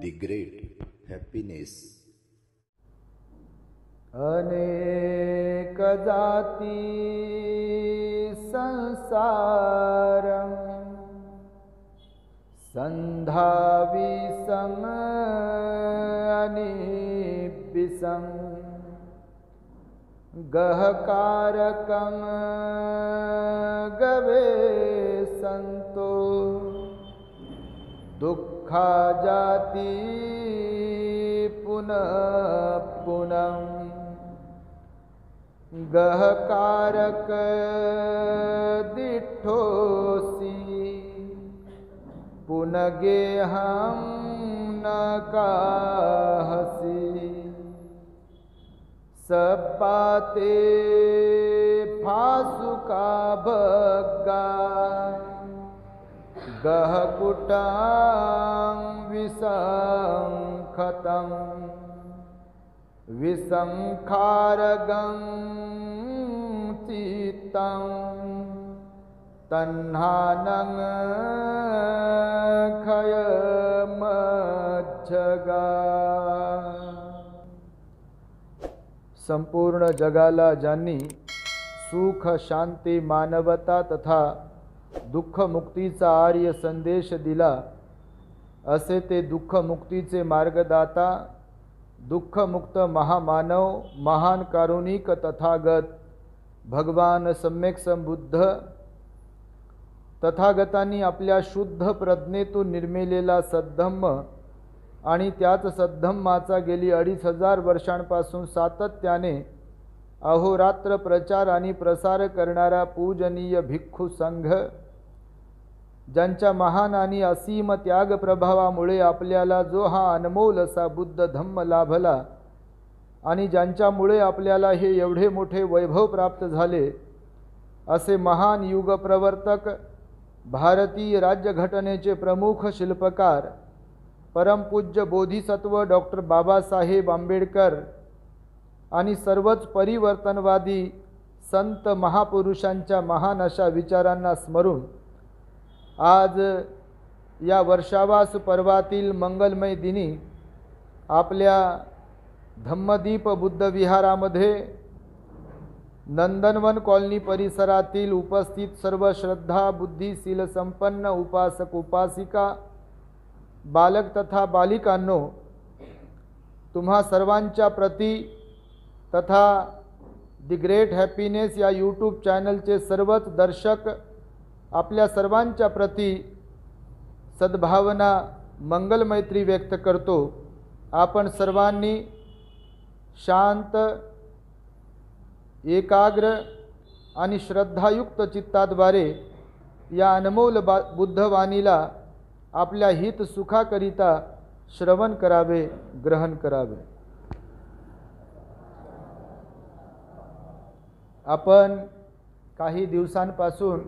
the great happiness. अनेक जाती संसारम संधाविसम अनिबिसम गहकारकम गवे संतो दुःखा जाति पुनः पुनः गहकारक दिठोसी पुनगेहं न काहसी सपाते फासुका भग्गा गहकुटां विसंखतं विसंखारगं चित्तं तन्हानं खयमज्जगा। संपूर्ण जगाला ज्यांनी सुख शांती मानवता तथा दुःख मुक्तीचा आर्य संदेश दिला असे ते दुःख मुक्तीचे मार्गदाता दुःखमुक्त महामानव महान कारुणिक तथागत भगवान सम्यक संबुद्ध तथागतांनी आपल्या शुद्ध प्रज्ञेतून निर्मिलेला सद्धम्म आणि त्याच सद्धम्माचा गेली 2500 वर्षांपासून सातत्याने अहोरात्र प्रचार आणि प्रसार करणारा पूजनीय भिक्खू संघ, ज्यांच्या महान आणि असीम त्याग प्रभावामुळे आपल्याला जो हा अनमोल असा बुद्ध धम्म लाभला आणि ज्यांच्यामुळे आपल्याला हे एवढे मोठे वैभव प्राप्त झाले, असे महान युग प्रवर्तक भारतीय राज्यघटनेचे प्रमुख शिल्पकार परमपूज्य बोधिसत्व डॉक्टर बाबासाहेब आंबेडकर आणि सर्वच परिवर्तनवादी संत महापुरुषांच्या महान अशा विचारांना स्मरून आज या वर्षावास पर्वातील मंगलमय दिनी आपल्या धम्मदीप बुद्ध विहारामध्ये नंदनवन कॉलनी परिसरातील उपस्थित सर्व श्रद्धा बुद्धिशील संपन्न उपासक उपासिका बालक तथा बालिकांनो, तुम्हा सर्वांच्या प्रती तथा दी ग्रेट हॅपीनेस या यूट्यूब चॅनलचे सर्वच दर्शक आपल्या सर्वांच्या प्रती सद्भावना मंगल मैत्री व्यक्त करतो। आपण सर्वांनी शांत एकाग्र आणि श्रद्धायुक्त चित्ताद्वारे या अनमोल बुद्धवाणीला आपल्या हित सुखाकरिता श्रवण करावे, ग्रहण करावे। आपण काही दिवसांपासून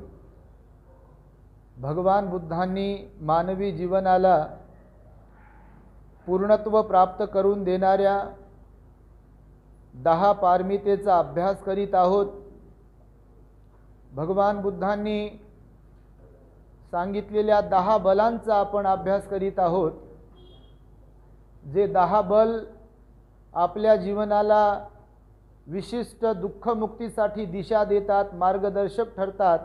भगवान बुद्धांनी मानवी जीवनाला पूर्णत्व प्राप्त करून देणाऱ्या 10 पारमितेचा अभ्यास करीत आहोत। भगवान बुद्धांनी सांगितलेल्या 10 बलांचा आपण अभ्यास करीत आहोत, जे 10 बल आपल्या जीवनाला विशिष्ट दुःखमुक्तीसाठी दिशा देतात, मार्गदर्शक ठरतात।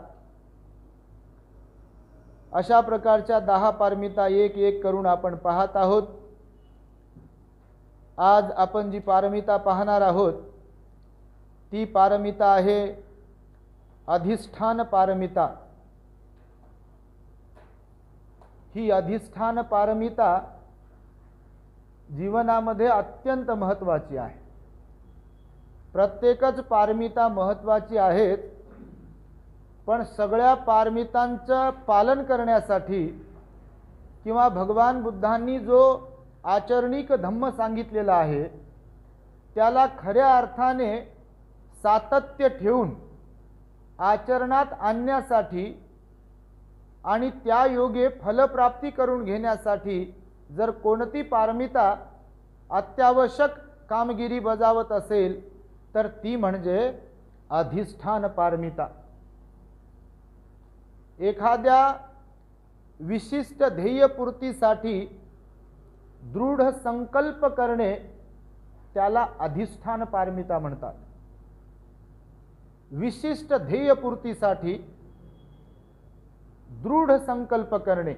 अशा प्रकारच्या 10 पारमिता एक एक करून आपण पाहत आहोत। आज आपण जी पारमिता पाहणार आहोत ती पारमिता आहे अधिष्ठान पारमिता। ही अधिष्ठान पारमिता जीवनामध्ये अत्यंत महत्त्वाची आहे। प्रत्येकच पारमिता महत्त्वाची आहेत, पण सगळ्या पारमितांचं पालन करण्यासाठी किंवा भगवान बुद्धांनी जो आचरणिक धम्म सांगितलेला आहे त्याला खऱ्या अर्थाने सातत्य ठेवून आचरणात आणण्यासाठी आणि त्या योगे फलप्राप्ती करून घेण्यासाठी जर कोणती पारमिता अत्यावश्यक कामगिरी बजावत असेल तर ती म्हणजे अधिष्ठान पारमिता। एखाद्या विशिष्ट ध्येयपूर्तीसाठी दृढ संकल्प करणे त्याला अधिष्ठान पारमिता म्हणतात. विशिष्ट ध्येयपूर्तीसाठी दृढ संकल्प करणे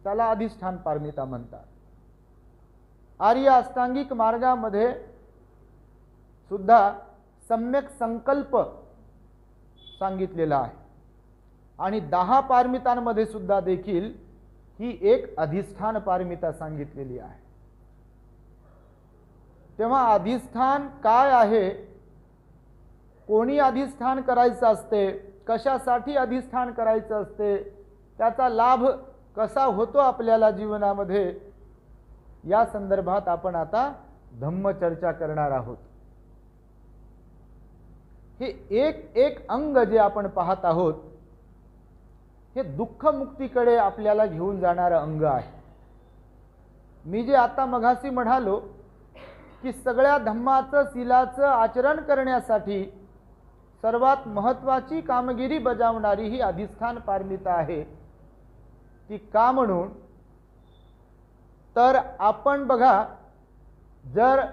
त्याला अधिष्ठान पारमिता म्हणतात. आर्य अष्टांगिक मार्गामध्ये सुद्धा सम्यक संकल्प सांगितलेला आहे आणि 10 पारमितांमध्ये सुद्धा देखील ही एक अधिष्ठान पारमिता सांगितलेली आहे. तेव्हा अधिष्ठान काय आहे, कोणी अधिष्ठान करायचं असते, कशासाठी अधिष्ठान करायचं असते, त्याचा लाभ कसा होतो आपल्याला जीवनामध्ये, या संदर्भात आपण आता धम्मचर्चा करणार आहोत. हे एक एक अंग जे आपण पाहत आहोत हे दुःख मुक्तीकडे आपल्याला घेऊन जाणारं अंग आहे. मी जे आता मघाशी म्हणालो की सगळ्या धम्माचं शीलाचं आचरण करण्यासाठी सर्वात महत्त्वाची कामगिरी बजावणारी ही अधिष्ठान पारमिता आहे. ती का म्हणून तर आपण बघा, जर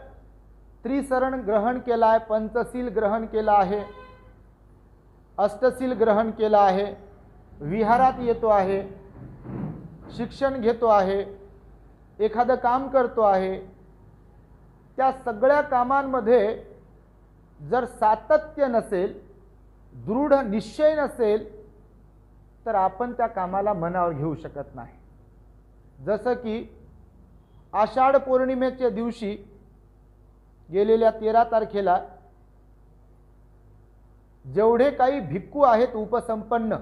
त्रिसरण ग्रहण केला आहे, पंचशील ग्रहण केला आहे, अष्टशील ग्रहण केला आहे, विहारात येतो आहे, शिक्षण घेतो आहे, एखादं काम करतो आहे, त्या सगळ्या कामांमध्ये जर सातत्य नसेल, दृढ निश्चय नसेल, तर आपण त्या कामाला मनावर घेऊ शकत नाही. जसं की आषाढ पौर्णिमेच्या दिवशी गेलेल्या 13 तारखेला जेवढे काही भिक्खू आहेत उपसंपन्न,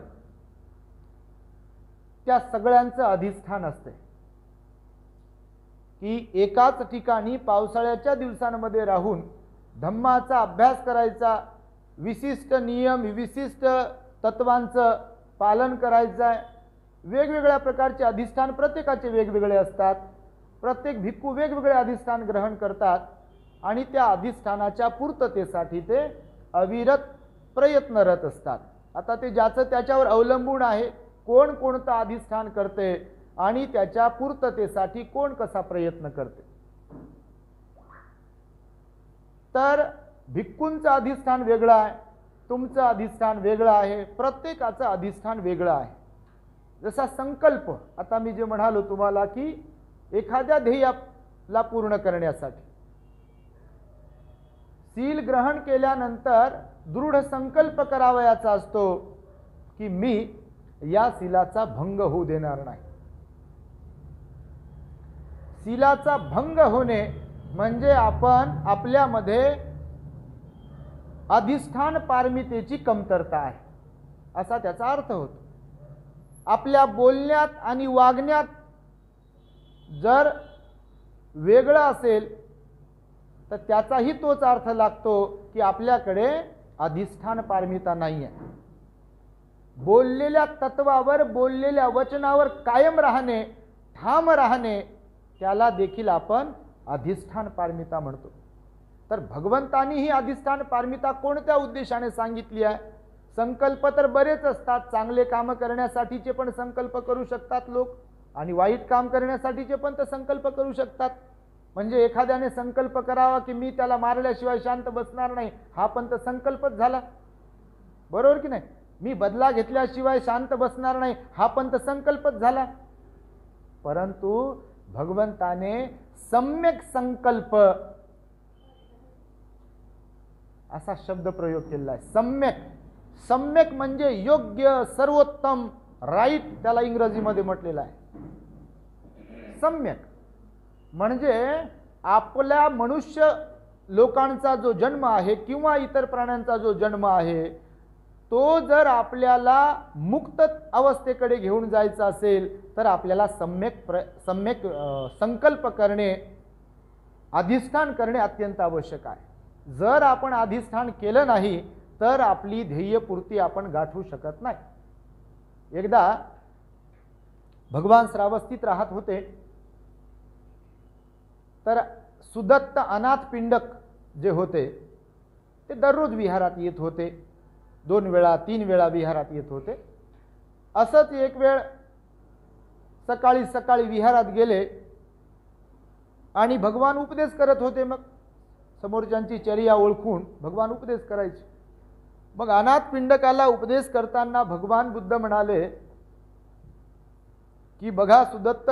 त्या सगळ्यांचं अधिष्ठान असते की एकाच ठिकाणी पावसाळ्याच्या दिवसांमध्ये राहून धम्माचा अभ्यास करायचा, विशिष्ट नियम विशिष्ट तत्वांचं पालन करायचं आहे. वेगवेगळ्या प्रकारचे अधिष्ठान प्रत्येकाचे वेगवेगळे असतात. प्रत्येक भिक्खू वेगवेगळे अधिष्ठान ग्रहण करतात आणि त्या अधिष्ठानाच्या पूर्ततेसाठी ते अविरत प्रयत्नरत असतात. आता ते ज्याचं त्याच्यावर अवलंबून आहे, कोण कोणतं अधिष्ठान करते आणि त्याच्या पूर्ततेसाठी कोण कसा प्रयत्न करते. तर भिक्खूंचं अधिष्ठान वेगळं आहे, तुमचं अधिष्ठान वेगळं आहे, प्रत्येकाचं अधिष्ठान वेगळं आहे. जसा संकल्प, आता मी जे म्हणालो तुम्हाला की एखाद्या ध्येयाला पूर्ण करण्यासाठी शील ग्रहण केल्यानंतर दृढ संकल्प करावयाचा असतो की मी या शीलाचा भंग होऊ देणार नाही. शीलाचा भंग होणे म्हणजे आपण आपल्यामध्ये अधिष्ठान पारमितेची कमतरता आहे असा त्याचा अर्थ होतो. आपल्या बोलण्यात आणि वागण्यात जर वेगळं असेल तर त्याचाही तोच अर्थ लागतो की आपल्याकडे अधिष्ठान पारमिता नाही आहे. बोललेल्या तत्वावर, बोललेल्या वचनावर कायम राहणे, ठाम राहणे, त्याला देखील आपण अधिष्ठान पारमिता म्हणतो. तर भगवंतांनी ही अधिष्ठान पारमिता कोणत्या उद्देशाने सांगितली आहे? संकल्प तर बरेच असतात. चांगले काम करण्यासाठीचे पण संकल्प करू शकतात लोक आणि वाईट काम करण्यासाठीचे पण ते संकल्प करू शकतात. म्हणजे एखाद्याने संकल्प करावा की मी त्याला मारल्याशिवाय शांत बसणार नाही, हा पण तर संकल्पच झाला, बरोबर की नाही? मी बदला घेतल्याशिवाय शांत बसणार नाही, हा पण तर संकल्पच झाला. परंतु भगवंताने सम्यक संकल्प असा शब्द प्रयोग केला आहे. सम्यक, सम्यक म्हणजे योग्य, सर्वोत्तम, राईट, त्याला इंग्रजीमध्ये म्हटलेलं आहे. सम्यक म्हणजे आपल्या मनुष्य लोकांचा जो जन्म आहे किंवा इतर प्राण्यांचा जो जन्म आहे तो जर आपल्याला मुक्त अवस्थेकडे घेऊन जायचा असेल तर आपल्याला सम्यक संकल्प करणे, अधिष्ठान करणे अत्यंत आवश्यक आहे. जर आपण अधिष्ठान केलं नाही तर आपली ध्येयपूर्ती आपण गाठू शकत नाही. एकदा भगवान श्रावस्तीत राहत होते तर सुदत्त अनाथ पिंडक जे होते ते दररोज विहारात येत होते. 2 वेळा 3 वेळा विहारात येत होते. असंच एक वेळ सकाळी सकाळी विहारात गेले आणि भगवान उपदेश करत होते. मग समोरच्यांची चर्या ओळखून भगवान उपदेश करायचे. मग अनाथ पिंडकाला उपदेश करताना भगवान बुद्ध म्हणाले की बघा सुदत्त,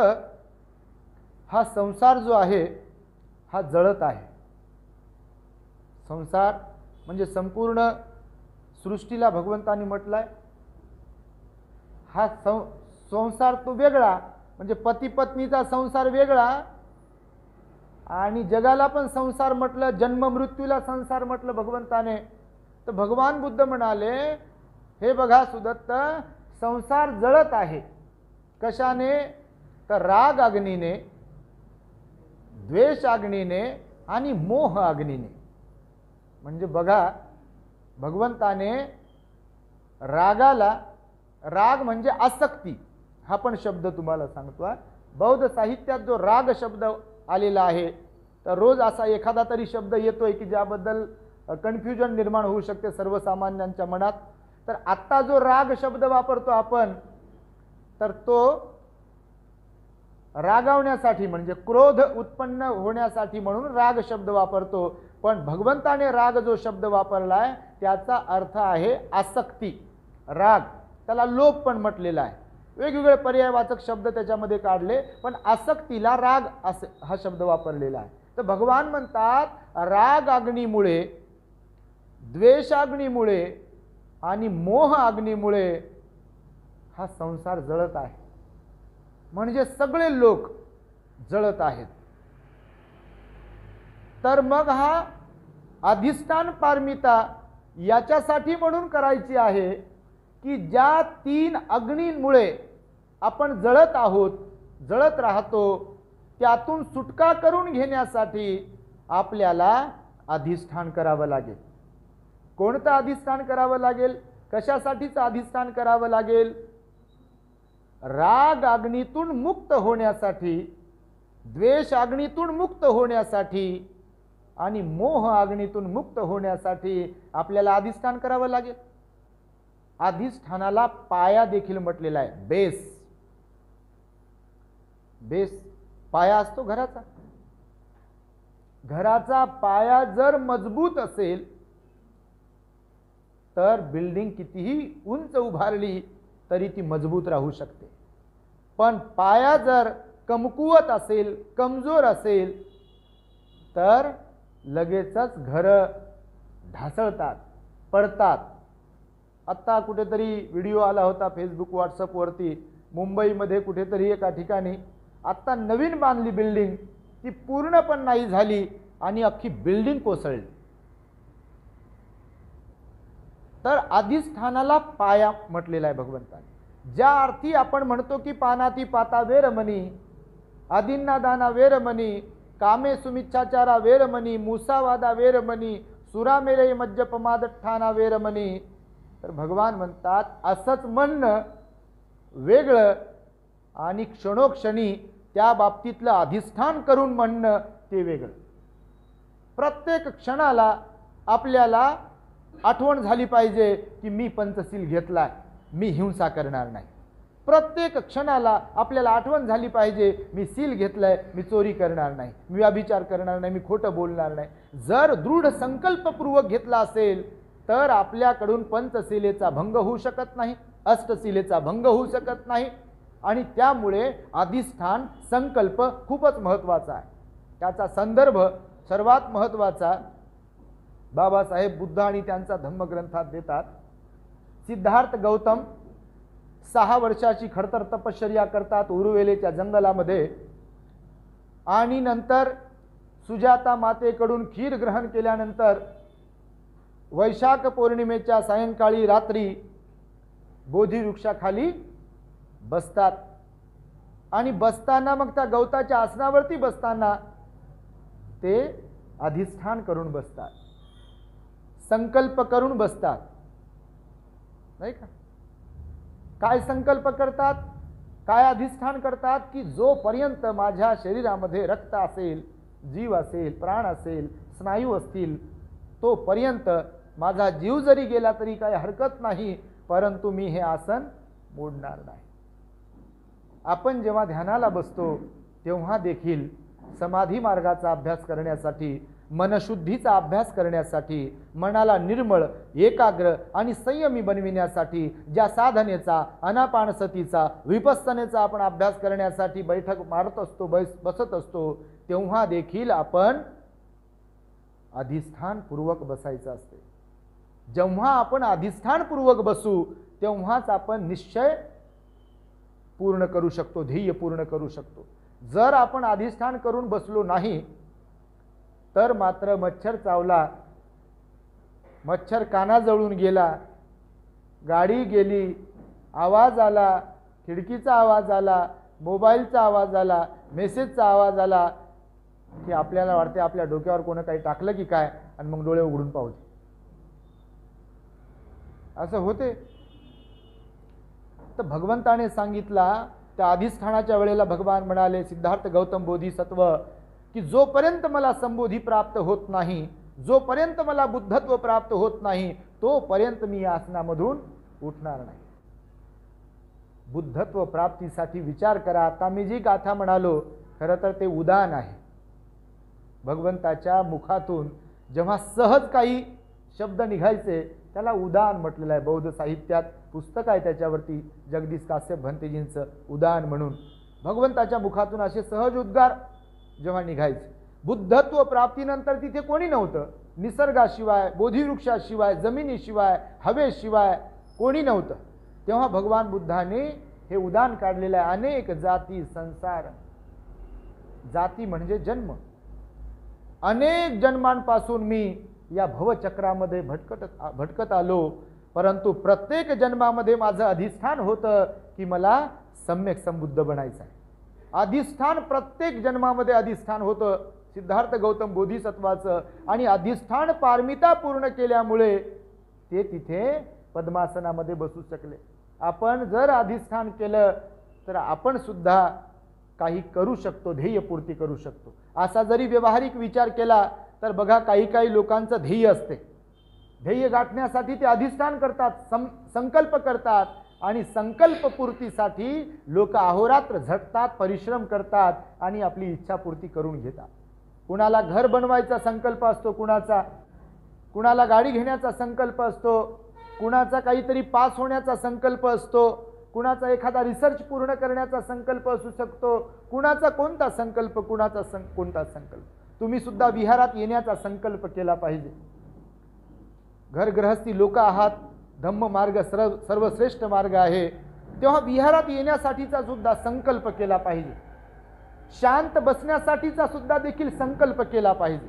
हा संसार जो आहे हा जळत आहे. संसार म्हणजे संपूर्ण सृष्टीला भगवंतांनी म्हटलंय हा संसार तो वेगळा, म्हणजे पती पत्नीचा संसार वेगळा, आणि जगाला पण संसार म्हटलं, जन्म मृत्यूला संसार म्हटलं भगवंताने. तर भगवान बुद्ध म्हणाले, हे बघा सुदत्त, संसार जळत आहे. कशाने? तर राग अग्नीने, द्वेष अग्नीने आणि मोह अग्नीने. म्हणजे बघा भगवंताने रागाला, राग म्हणजे आसक्ती, हा पण शब्द तुम्हाला सांगतो. बौद्ध साहित्यात जो राग शब्द आलेला आहे, तर रोज असा एखादा तरी शब्द येतोय की ज्याबद्दल कन्फ्युजन निर्माण होऊ शकते सर्वसामान्यांच्या मनात. तर आत्ता जो राग शब्द वापरतो आपण, तर तो रागावण्यासाठी म्हणजे क्रोध उत्पन्न होण्यासाठी म्हणून राग शब्द वापरतो. पण भगवंताने राग जो शब्द वापरलाय त्याचा अर्थ आहे आसक्ती, राग. त्याला लोभ पण म्हटलेला आहे. वेगवेगळे पर्यायवाचक शब्द त्याच्यामध्ये काढले, पण आसक्तीला राग असे हा शब्द वापरलेला आहे. तर भगवान म्हणतात राग अग्नीमुळे, द्वेष अग्नीमुळे आणि मोह अग्नीमुळे हा संसार जळत आहे. म्हणजे सगळे लोक जळत आहेत. तर मग हा अधिष्ठान पारमिता याच्यासाठी म्हणून करायची आहे की ज्या 3 अग्नींमुळे आपण जळत आहोत, जळत राहतो, त्यातून सुटका करून घेण्यासाठी आपल्याला अधिष्ठान करावं लागेल. कोणतं अधिष्ठान करावं लागेल? कशासाठीचं अधिष्ठान करावं लागेल? राग अग्नीतून मुक्त होण्यासाठी, द्वेष अग्नीतून मुक्त होण्यासाठी आणि मोह अग्नीतून मुक्त होण्यासाठी आपल्याला अधिष्ठान करावं लागेल. अधिष्ठानाला पाया देखील म्हटलेला आहे, बेस. बेस पाया असतो घराचा. घराचा पाया जर मजबूत असेल तर बिल्डिंग कितीही उंच उभारली तरी ती मजबूत राहू शकते. पण पाया जर कमकुवत असेल, कमजोर असेल, तर लगेचच घर ढासळतात, पडतात. आत्ता कुठेतरी व्हिडिओ आला होता फेसबुक व्हॉट्सअपवरती, मुंबईमध्ये कुठेतरी एका ठिकाणी आत्ता नवीन बांधली बिल्डिंग, ती पूर्ण पण नाही झाली आणि अख्खी बिल्डिंग कोसळली. तर अधिष्ठानाला पाया म्हटलेला आहे भगवंताने. ज्या अर्थी आपण म्हणतो की पानाती पाता वेरमणी, आदिन्ना दाना वेरमणी, कामे सुमिच्छाचारा वेरमणी, मुसावादा वेरमणी, सुरामेरे मज्जपमादठाना वेरमणी. तर भगवान म्हणतात असंच म्हणणं वेगळं आणि क्षणोक्षणी त्या बाबतीतलं अधिष्ठान करून म्हणणं ते वेगळं. प्रत्येक क्षणाला आपल्याला आठवण झाली पाहिजे की मी पंचशील घेतलाय, मी हिंसा करणार नाही. प्रत्येक क्षणाला आपल्याला आठवण झाली पाहिजे मी सील घेतलाय, मी चोरी करणार नाही, मी व्यभिचार करणार नाही, मी खोटं बोलणार नाही. जर दृढ संकल्पपूर्वक घेतला असेल तर आपल्याकडून पंचशिलेचा भंग होऊ शकत नाही, अष्टशिलेचा भंग होऊ शकत नाही. आणि त्यामुळे अधिष्ठान संकल्प खूपच महत्त्वाचा आहे. त्याचा संदर्भ सर्वात महत्त्वाचा बाबासाहेब बुद्ध आणि त्यांचा धम्मग्रंथात देतात. सिद्धार्थ गौतम 6 वर्षाची खडतर तपश्चर्या करतात उरुवेलेच्या जंगलामध्ये, आणि नंतर सुजाता मातेकडून खीर ग्रहण केल्यानंतर वैशाख पौर्णिमेच्या सायंकाळी रात्री बोधिवृक्षाखाली बसतात. आणि बसताना मग त्या गवताच्या आसनावरती बसताना ते अधिष्ठान करून बसतात, संकल्प करून बसतात, नाही का? काय संकल्प करतात, काय अधिष्ठान करतात की जोपर्यंत माझ्या शरीरामध्ये रक्त असेल, जीव असेल, प्राण असेल, स्नायू असतील, तोपर्यंत माझा जीव जरी गेला तरी काही हरकत नाही, परंतु मी हे आसन मोडणार नाही. आपण जेव्हा ध्यानाला बसतो तेव्हा देखील समाधी मार्गाचा अभ्यास करण्यासाठी, मनशुद्धीचा अभ्यास करण्यासाठी, मनाला निर्मळ, एकाग्र आणि संयमी बनविण्यासाठी, ज्या साधनेचा, अनापानसतीचा, विपස්සनेचा आपण अभ्यास करण्यासाठी बैठक मारत असतो, बसत असतो, तेव्हा देखील आपण अधिष्ठानपूर्वक बसायचं असते. जेव्हा आपण अधिष्ठानपूर्वक बसू तेव्हाच आपण निश्चय पूर्ण करू शकतो, ध्येय पूर्ण करू शकतो. जर आपण अधिष्ठान करून बसलो नाही तर मात्र मच्छर चावला, मच्छर काना जळून गेला, गाडी गेली, आवाज आला, खिडकीचा आवाज आला, मोबाईलचा आवाज आला, मेसेजचा आवाज आला की आपल्याला वाटते आपल्या डोक्यावर कोणी काही टाकलं की काय, आणि मग डोळे उघडून पाहते. असं होते. तर भगवंताने सांगितला त्या अधिष्ठानाच्या वेळेला भगवान म्हणाले, सिद्धार्थ गौतम बोधिसत्व, की जोपर्यंत मला संबोधी प्राप्त होत नाही, जोपर्यंत मला बुद्धत्व प्राप्त होत नाही, तोपर्यंत मी या आसनामधून उठणार नाही. बुद्धत्व प्राप्तीसाठी विचार करा. आता मी जी गाथा म्हणालो खरं तर ते उदान आहे. भगवंताच्या मुखातून जेव्हा सहज काही शब्द निघायचे त्याला उदान म्हटलेलं आहे. बौद्ध साहित्यात पुस्तक आहे त्याच्यावरती, जगदीश काश्यप भंतेजींचं उदान म्हणून. भगवंताच्या मुखातून असे सहज उद्गार जेव्हा निघायचे. बुद्धत्व प्राप्तीनंतर तिथे कोणी नव्हतं. निसर्गाशिवाय, बोधिवृक्षाशिवाय, जमिनीशिवाय, हवेशिवाय कोणी नव्हतं. तेव्हा भगवान बुद्धाने हे उदान काढलेलं आहे. अनेक जाती संसार, जाती म्हणजे जन्म, अनेक जन्मांपासून मी या भवचक्रामध्ये भटकत आलो, परंतु प्रत्येक जन्मामध्ये माझं अधिष्ठान होतं की मला सम्यक संबुद्ध बनायचं आहे. अधिष्ठान प्रत्येक जन्मामध्ये अधिष्ठान होतं सिद्धार्थ गौतम बोधिसत्वाचं, आणि अधिष्ठान पारमिता पूर्ण केल्यामुळे ते तिथे पद्मासनामध्ये बसू शकले. आपण जर अधिष्ठान केलं तर आपण सुद्धा काही करू शकतो, ध्येयपूर्ती करू शकतो. असा जरी व्यावहारिक विचार केला तर बघा, काही काही लोकांचं ध्येय असते, ध्येय गाठण्यासाठी ते अधिष्ठान करतात, संकल्प करतात, आणि संकल्पपूर्तीसाठी लोक अहोरात्र झटतात, परिश्रम करतात आणि आपली इच्छापूर्ती करून घेतात. कुणाला घर बनवायचा संकल्प असतो, कुणाला गाडी घेण्याचा संकल्प असतो, कुणाचा काहीतरी पास होण्याचा संकल्प असतो, कुणाचा एखादा रिसर्च पूर्ण करण्याचा संकल्प असू शकतो, कुणाचा कोणता संकल्प, कोणता संकल्प. तुम्ही सुद्धा विहारात येण्याचा संकल्प केला पाहिजे. घर गृहस्थी लोक आहात, धम्म मार्ग सर्वश्रेष्ठ मार्ग आहे, तेव्हा विहारात येण्यासाठीचा सुद्धा संकल्प केला पाहिजे. शांत बसण्यासाठीचा सुद्धा देखील संकल्प केला पाहिजे.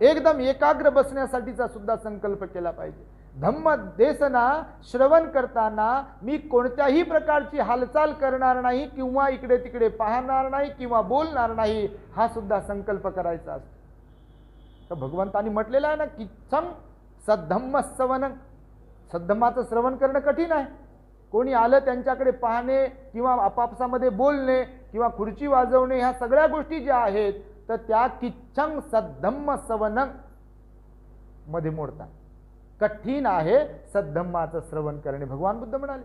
एकदम एकाग्र बसण्यासाठीचा सुद्धा संकल्प केला पाहिजे. धम्म देसना श्रवण करताना मी कोणत्याही प्रकारची हालचाल करणार नाही, किंवा इकडे तिकडे पाहणार नाही, किंवा बोलणार नाही, हा सुद्धा संकल्प करायचा असतो. तर भगवंतांनी म्हटलेलं आहे ना, किच्छं सद्धम्म श्रवणं. सद्धम्माचं श्रवण करणं कठीण आहे. कोणी आलं त्यांच्याकडे पाहणे, किंवा आपापसामध्ये बोलणे, किंवा खुर्ची वाजवणे, ह्या सगळ्या गोष्टी ज्या आहेत तर त्या किच्छं सद्धम्म श्रवणं मध्ये मोडतात. कठीण आहे सद्धम्माचं श्रवण करणे, भगवान बुद्ध म्हणाले.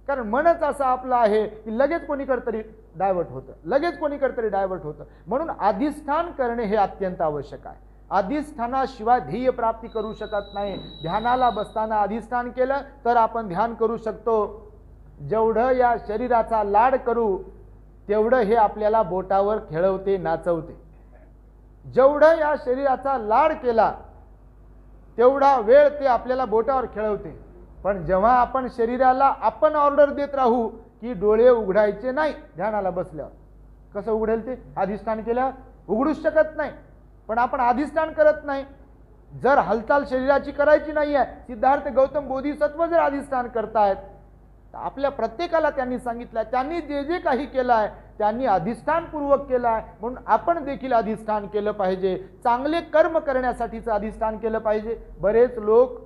कारण मनच असं आपलं आहे की लगेच कोणीकडे तरी डायव्हर्ट होतं, म्हणून अधिष्ठान करणे हे अत्यंत आवश्यक आहे. अधिष्ठानाशिवाय ध्येय प्राप्ती करू शकत नाही. ध्यानाला बसताना अधिष्ठान केलं तर आपण ध्यान करू शकतो. जेवढं या शरीराचा लाड करू तेवढं हे आपल्याला बोटावर खेळवते, नाचवते. जेवढं या शरीराचा लाड केला तेवढा वेळ ते आपल्याला बोटावर खेळवते. पण जेव्हा आपण शरीराला आपण ऑर्डर देत राहू की डोळे उघडायचे नाही ध्यानाला बसल्यावर, कसं उघडेल ते? अधिष्ठान केल्यावर उघडूच शकत नाही. पण आपण अधिष्ठान करत नाही. जर हालचाल शरीराची करायची नाही आहे, सिद्धार्थ गौतम बोधिसत्व जर अधिष्ठान करतायत, तर आपल्या प्रत्येकाला त्यांनी सांगितलं, त्यांनी जे जे काही केलं आहे त्यांनी अधिष्ठानपूर्वक केलं आहे, म्हणून आपण देखील अधिष्ठान केलं पाहिजे. चांगले कर्म करण्यासाठीचं अधिष्ठान केलं पाहिजे. बरेच लोक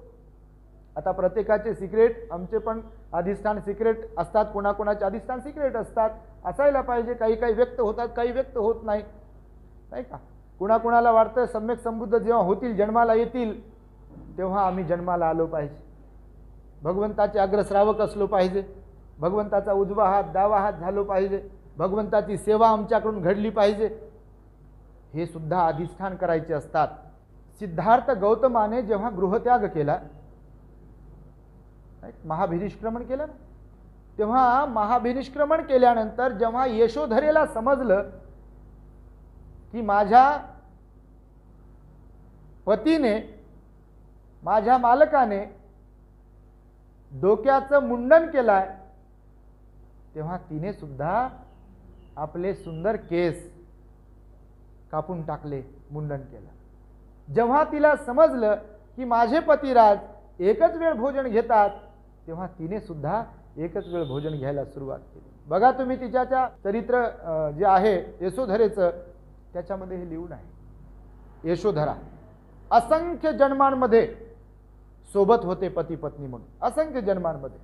आता प्रत्येकाचे सिक्रेट, आमचे पण अधिष्ठान सिक्रेट असतात, कोणाकोणाचे अधिष्ठान सिक्रेट असतात, असायला पाहिजे. काही काही व्यक्त होतात, काही व्यक्त होत नाही, नाही का? कुणाकुणाला वाटतं सम्यक संबुद्ध जेव्हा होतील, जन्माला येतील, तेव्हा आम्ही जन्माला आलो पाहिजे, भगवंताचे अग्रश्रावक असलो पाहिजे, भगवंताचा उजवा हात डावा हात झालो पाहिजे, भगवंताची सेवा आमच्याकडून घडली पाहिजे. हे सुद्धा अधिष्ठान करायचे असतात. सिद्धार्थ गौतमाने जेव्हा गृहत्याग केला, महाभिनिष्क्रमण केलं ना, तेव्हा महाभिनिष्क्रमण केल्यानंतर जेव्हा यशोधरेला समजलं की माझ्या पतीने, माझ्या मालकाने डोक्याचं मुंडन केलंय, तेव्हा तिने सुद्धा आपले सुंदर केस कापून टाकले, मुंडन केलं. जेव्हा तिला समजलं की माझे पतिराज एकच वेळ भोजन घेतात, तेव्हा तिने सुद्धा एकच वेळ भोजन घ्यायला सुरुवात केली. बघा तुम्ही तिच्याच्या चरित्र जे आहे यशोधरेचं, त्याच्यामध्ये हे लिहून आहे. यशोधरा असंख्य जन्मांमध्ये सोबत होते पती पत्नी म्हणून, असंख्य जन्मांमध्ये.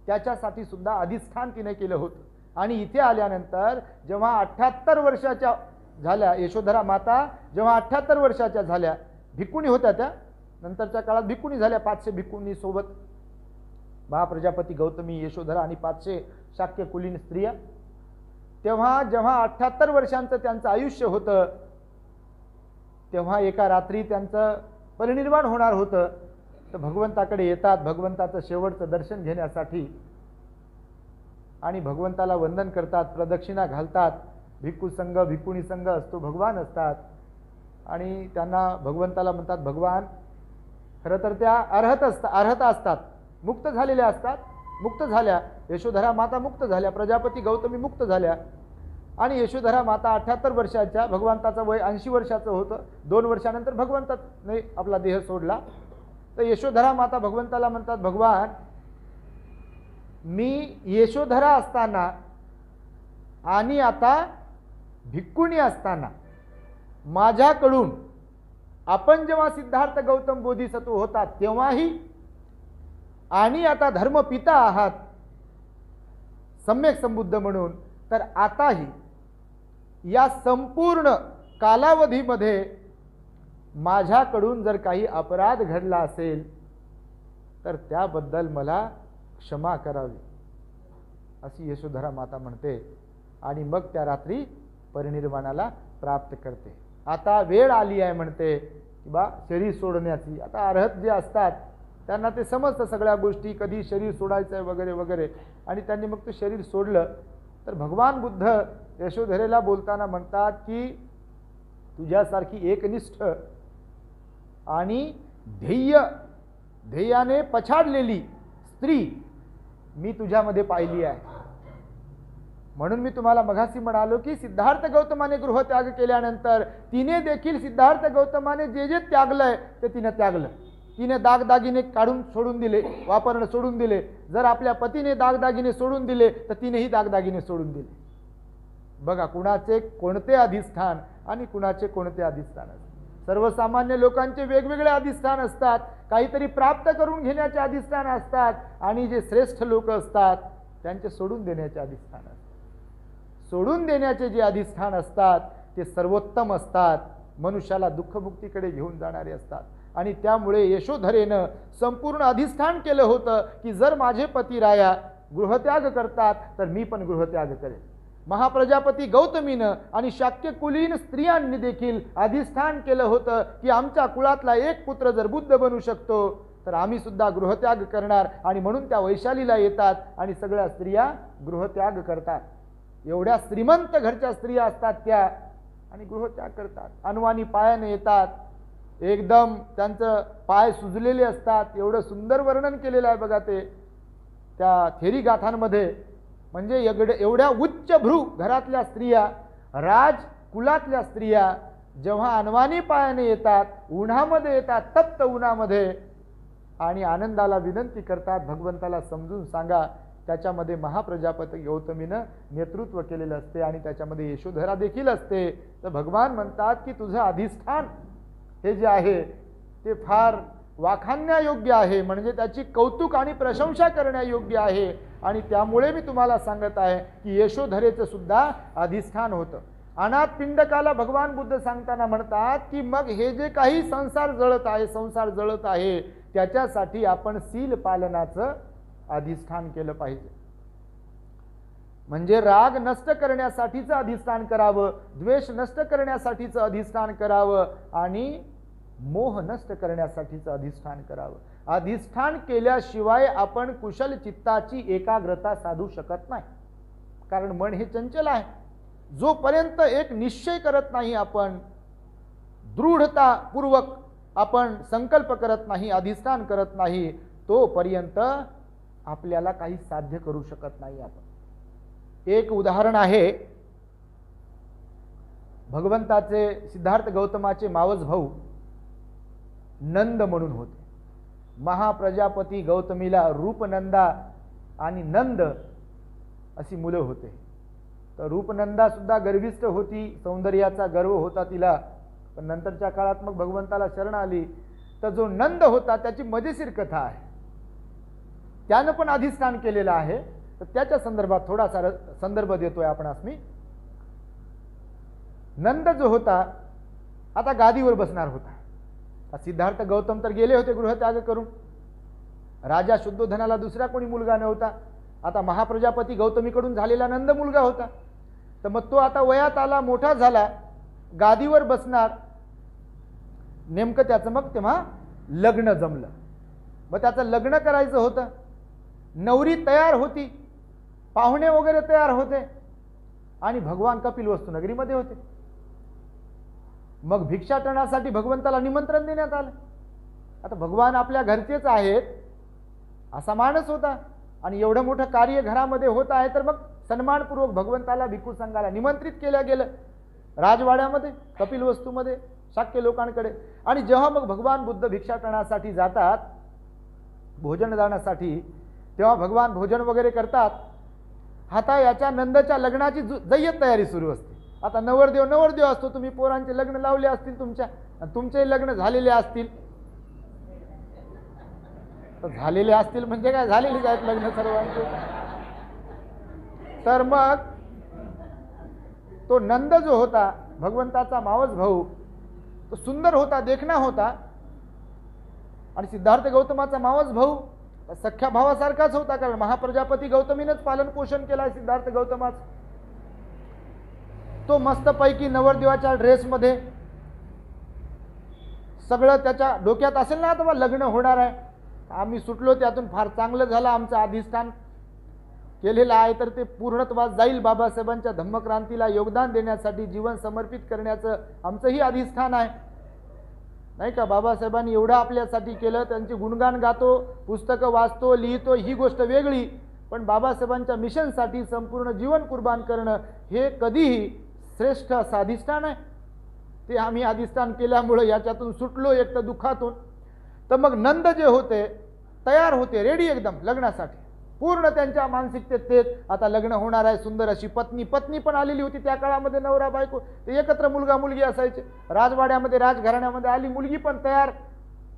त्याच्यासाठी सुद्धा अधिष्ठान तिने केलं होतं. आणि इथे आल्यानंतर जेव्हा 78 वर्षाच्या झाल्या, यशोधरा माता जेव्हा 78 वर्षाच्या झाल्या, भिक्खुणी होत्या त्या, नंतरच्या काळात भिक्खुणी झाल्या. 500 भिक्खुणी सोबत, महाप्रजापती गौतमी, यशोधरा आणि 500 शाक्य कुलीन स्त्रिया. तेव्हा जेव्हा 78 वर्षांचं त्यांचं आयुष्य होतं, तेव्हा एका रात्री त्यांचं परिनिर्वाण होणार होतं. तर भगवंताकडे येतात, भगवंताचं शेवटचं दर्शन घेण्यासाठी, आणि भगवंताला वंदन करतात, प्रदक्षिणा घालतात. भिक्खू संघ, भिक्खुणी संघ असतो, भगवान असतात. आणि त्यांना भगवंताला म्हणतात, भगवान, खरं तर त्या अर्हता असतात, मुक्त झालेल्या असतात, मुक्त झाल्या. यशोधरा माता मुक्त झाल्या, प्रजापती गौतमी मुक्त झाल्या. आणि यशोधरा माता 78 वर्षाच्या, भगवंताचं वय 80 वर्षाचं होतं. 2 वर्षानंतर भगवंताने आपला देह सोडला. तर यशोधरा माता भगवंताला म्हणतात, भगवान, मी यशोधरा असताना आणि आता भिक्खुणी असताना माझ्याकडून आपण जेव्हा सिद्धार्थ गौतम बोधिसत्व होता तेव्हाही, आणि आता धर्मपिता आहात सम्यक संबुद्ध म्हणून, तर आताही या संपूर्ण कालावधीमध्ये माझ्याकडून जर काही अपराध घडला असेल तर त्याबद्दल मला क्षमा करावी, अशी यशोधरा माता म्हणते. आणि मग त्या रात्री परिनिर्वाणाला प्राप्त करते. आता वेळ आली आहे म्हणते की बा शरीर सोडण्याची. आता अर्हत जे असतात त्यांना ते समजतं सगळ्या गोष्टी, कधी शरीर सोडायचं आहे वगैरे वगैरे. आणि त्यांनी मग ते शरीर सोडलं. तर भगवान बुद्ध यशोधरेला बोलताना म्हणतात की तुझ्यासारखी एकनिष्ठ आणि ध्येयाने पछाडलेली स्त्री मी तुझ्यामध्ये पाहिली आहे. म्हणून मी तुम्हाला मघाशी म्हणालो की सिद्धार्थ गौतमाने गृहत्याग केल्यानंतर तिने देखील, सिद्धार्थ गौतमाने जे जे त्यागलंय ते तिने त्यागलं. तिने दागदागिने काढून सोडून दिले, वापरणं सोडून दिले. जर आपल्या पतीने दागदागिने सोडून दिले तर तिनेही दागदागिने सोडून दिले. बघा कुणाचे कोणते अधिष्ठान आणि कुणाचे कोणते अधिष्ठान असतात. सर्वसामान्य लोकांचे वेगवेगळे अधिष्ठान असतात. काहीतरी प्राप्त करून घेण्याचे अधिष्ठान असतात, आणि जे श्रेष्ठ लोक असतात त्यांचे सोडून देण्याचे अधिष्ठान असतात. सोडून देण्याचे जे अधिष्ठान असतात ते सर्वोत्तम असतात, मनुष्याला दुःखमुक्तीकडे घेऊन जाणारे असतात. आणि त्यामुळे यशोधरेनं संपूर्ण अधिष्ठान केलं होतं की जर माझे पती राया गृहत्याग करतात तर मी पण गृहत्याग करेन. महाप्रजापती गौतमीनं आणि शाक्य कुलीन स्त्रियांनी देखील अधिष्ठान केलं होतं की आमच्या कुळातला एक पुत्र जर बुद्ध बनू शकतो तर आम्ही सुद्धा गृहत्याग करणार. आणि म्हणून त्या वैशालीला येतात आणि सगळ्या स्त्रिया गृहत्याग करतात. एवढ्या श्रीमंत घरच्या स्त्रिया असतात त्या, आणि गृहत्याग करतात. अनवाणी पायाने येतात, एकदम त्यांचं पाय सुजलेले असतात. एवढं सुंदर वर्णन केलेलं आहे बघा ते त्या थेरी गाथांमध्ये. म्हणजे एवढ्या उच्च भ्रू घरातल्या स्त्रिया, राजकुलातल्या स्त्रिया जेव्हा अनवाणी पायाने येतात, उन्हामध्ये येतात, तप्त उन्हामध्ये, आणि आनंदाला विनंती करतात, भगवंताला समजून सांगा. त्याच्यामध्ये महाप्रजापती गौतमीनं नेतृत्व केलेलं असते आणि त्याच्यामध्ये यशोधरा देखील असते. तर भगवान म्हणतात की तुझं अधिष्ठान हे जे आहे ते फार वाखाणण्यायोग्य आहे, म्हणजे त्याची कौतुक आणि प्रशंसा करण्यायोग्य आहे. आणि त्यामुळे मी तुम्हाला सांगत आहे की यशोधरेचं सुद्धा अधिष्ठान होतं. अनाथ पिंडकाला भगवान बुद्ध सांगताना म्हणतात की मग हे जे काही संसार जळत आहे त्याच्यासाठी आपण शील पालनाचं अधिष्ठान केलं पाहिजे. म्हणजे राग नष्ट करण्यासाठीचं अधिष्ठान करावं, द्वेष नष्ट करण्यासाठीचं अधिष्ठान करावं आणि मोह नष्ट करण्यासाठीचं अधिष्ठान करावं. अधिष्ठान केल्याशिवाय आपण कुशल चित्ताची एकाग्रता साधू शकत नाही. कारण मन हे चंचल आहे. जोपर्यंत एक निश्चय करत नाही, आपण दृढतापूर्वक आपण संकल्प करत नाही, अधिष्ठान करत नाही, तोपर्यंत आपल्याला काही साध्य करू शकत नाही आपण. एक उदाहरण आहे, भगवंताचे सिद्धार्थ गौतमाचे मावस भाऊ नंद म्हणून होते. महाप्रजापती गौतमीला रूपनंदा आणि नंद अशी मुलं होते. तर रूपनंदा सुद्धा गर्विष्ठ होती, सौंदर्याचा गर्व होता तिला. पण नंतरच्या काळात मग भगवंताला शरण आली. तर जो नंद होता त्याची मजेशीर कथा आहे, त्यानं पण अधिष्ठान केलेलं आहे. तर त्याच्या संदर्भात थोडासा संदर्भ देतोय आपणास मी. नंद जो होता आता गादीवर बसणार होता. सिद्धार्थ गौतम तर गेले होते गृहत्याग करून. राजा शुद्धोधनाला दुसरा कोणी मुलगा नव्हता. आता महाप्रजापती गौतमीकडून झालेला नंद मुलगा होता. तर मग तो आता वयात आला, मोठा झाला, गादीवर बसणार. नेमकं त्याचं मग तेव्हा लग्न जमलं. मग त्याचं लग्न करायचं होतं. नवरी तयार होती, पाहुणे वगैरे तयार होते आणि भगवान कपिलवस्तू नगरीमध्ये होते. मग भिक्षाटनासाठी भगवंताला निमंत्रण देण्यात आलं. आता भगवान आपल्या घरचेच आहेत असा माणूस होता आणि एवढं मोठं कार्य घरामध्ये होत आहे, तर मग सन्मानपूर्वक भगवंताला भिक्खू संघाला निमंत्रित केलं गेलं राजवाड्यामध्ये, कपिलवस्तूमध्ये, शाक्य लोकांकडे. आणि जेव्हा मग भगवान बुद्ध भिक्षाटनासाठी जातात, भोजन दानासाठी, तेव्हा भगवान भोजन वगैरे करतात. आता याच्या नंदच्या लग्नाची जय्यत तयारी सुरू असते. आता नवरदेव असतो. तुम्ही पोरांचे लग्न लावले असतील तुमच्या, तुमचे लग्न झालेले असतील. तर झालेले असतील म्हणजे काय, झालेलेच आहेत लग्न सर्वांचे. तर मग तो नंद जो होता भगवंताचा मावस भाऊ, तो सुंदर होता, देखणा होता. आणि सिद्धार्थ गौतमाचा मावस भाऊ सख्या भावासारखाच होता, कारण महाप्रजापती गौतमीनंच पालन पोषण केलं आहे सिद्धार्थ गौतमाचं. तो मस्तपैकी नवरदेवाच्या ड्रेसमध्ये, सगळं त्याच्या डोक्यात असेल ना, आता लग्न होणार आहे, आम्ही सुटलो त्यातून, फार चांगलं झालं, आमचं अधिष्ठान केलेलं आहे, तर ते पूर्णत्वास जाईल. बाबासाहेबांच्या धम्मक्रांतीला योगदान देण्यासाठी जीवन समर्पित करण्याचं आमचंही अधिष्ठान आहे, नाही का. बाबासाहेबांनी एवढं आपल्यासाठी केलं, त्यांचे गुणगान गातो, पुस्तकं वाचतो, लिहितो, ही गोष्ट वेगळी. पण बाबासाहेबांच्या मिशनसाठी संपूर्ण जीवन कुर्बान करणं हे कधीही श्रेष्ठ असं अधिष्ठान आहे. ते आम्ही अधिष्ठान केल्यामुळं याच्यातून सुटलो एक तर दुःखातून. तर मग नंद जे होते तयार होते, रेडी एकदम लग्नासाठी. पूर्ण त्यांच्या मानसिकतेत तेच, आता लग्न होणार आहे, सुंदर अशी पत्नी पण आलेली होती त्या काळामध्ये. नवरा बायको ते एकत्र मुलगा मुलगी असायचे. राजवाड्यामध्ये, राजघराण्यामध्ये आली मुलगी पण तयार,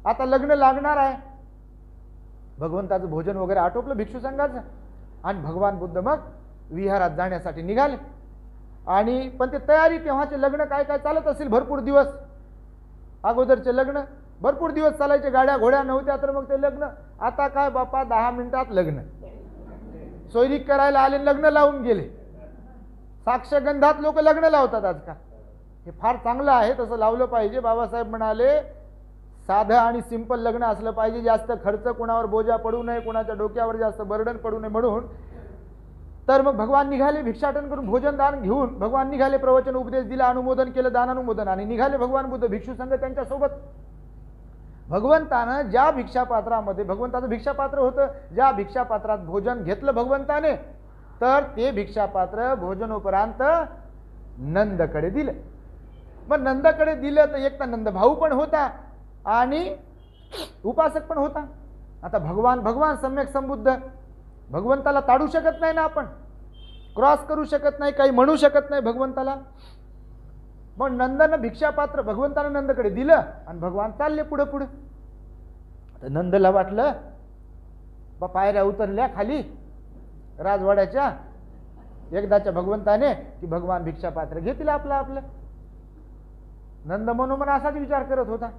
आता लग्न लागणार आहे. भगवंताचं भोजन वगैरे आटोपलं भिक्षू संघाचं आणि भगवान बुद्ध मग विहारात जाण्यासाठी निघाले. आणि पण ते तयारी, तेव्हाचे लग्न काय काय चालत असेल भरपूर दिवस, अगोदरचे लग्न भरपूर दिवस चालायचे, गाड्या घोड्या नव्हत्या. तर मग ते लग्न आता काय बापा 10 मिनिटात लग्न, सोयरीक करायला आले, लग्न लावून गेले. साक्षगंधात लोक लग्न लावतात आजकाल. हे फार चांगलं आहे, तसं लावलं पाहिजे. बाबासाहेब म्हणाले साधं आणि सिंपल लग्न असलं पाहिजे, जास्त खर्च, कोणावर बोजा पडू नये, कोणाच्या डोक्यावर जास्त बर्डन पडू नये म्हणून. तर मग भगवान निघाले भिक्षाटन करून, भोजन दान घेऊन भगवान निघाले. प्रवचन उपदेश दिला, अनुमोदन केलं, दानानुमोदन, आणि निघाले भगवान बुद्ध. भिक्षू संघ त्यांच्यासोबत. भगवंतानं ज्या भिक्षापात्रामध्ये, भगवंताचं भिक्षापात्र होतं, ज्या भिक्षापात्रात भोजन घेतलं भगवंताने, तर ते भिक्षापात्र भोजनोपरांत नंदकडे दिलं. मग नंदकडे दिलं तर एक तर नंद भाऊ पण होता आणि उपासक पण होता. आता भगवान सम्यक संबुद्ध, भगवंताला ताडू शकत नाही ना आपण, क्रॉस करू शकत नाही, काही म्हणू शकत नाही भगवंताला. मग नंदनं भिक्षापात्र भगवंतानं नंदकडे दिलं आणि भगवान चालले पुढे पुढे. तर नंदला वाटलं पायऱ्या उतरल्या खाली राजवाड्याच्या एकदाच्या भगवंताने की भगवान भिक्षापात्र घेतील आपलं. नंद मनोमन असाच विचार करत होता.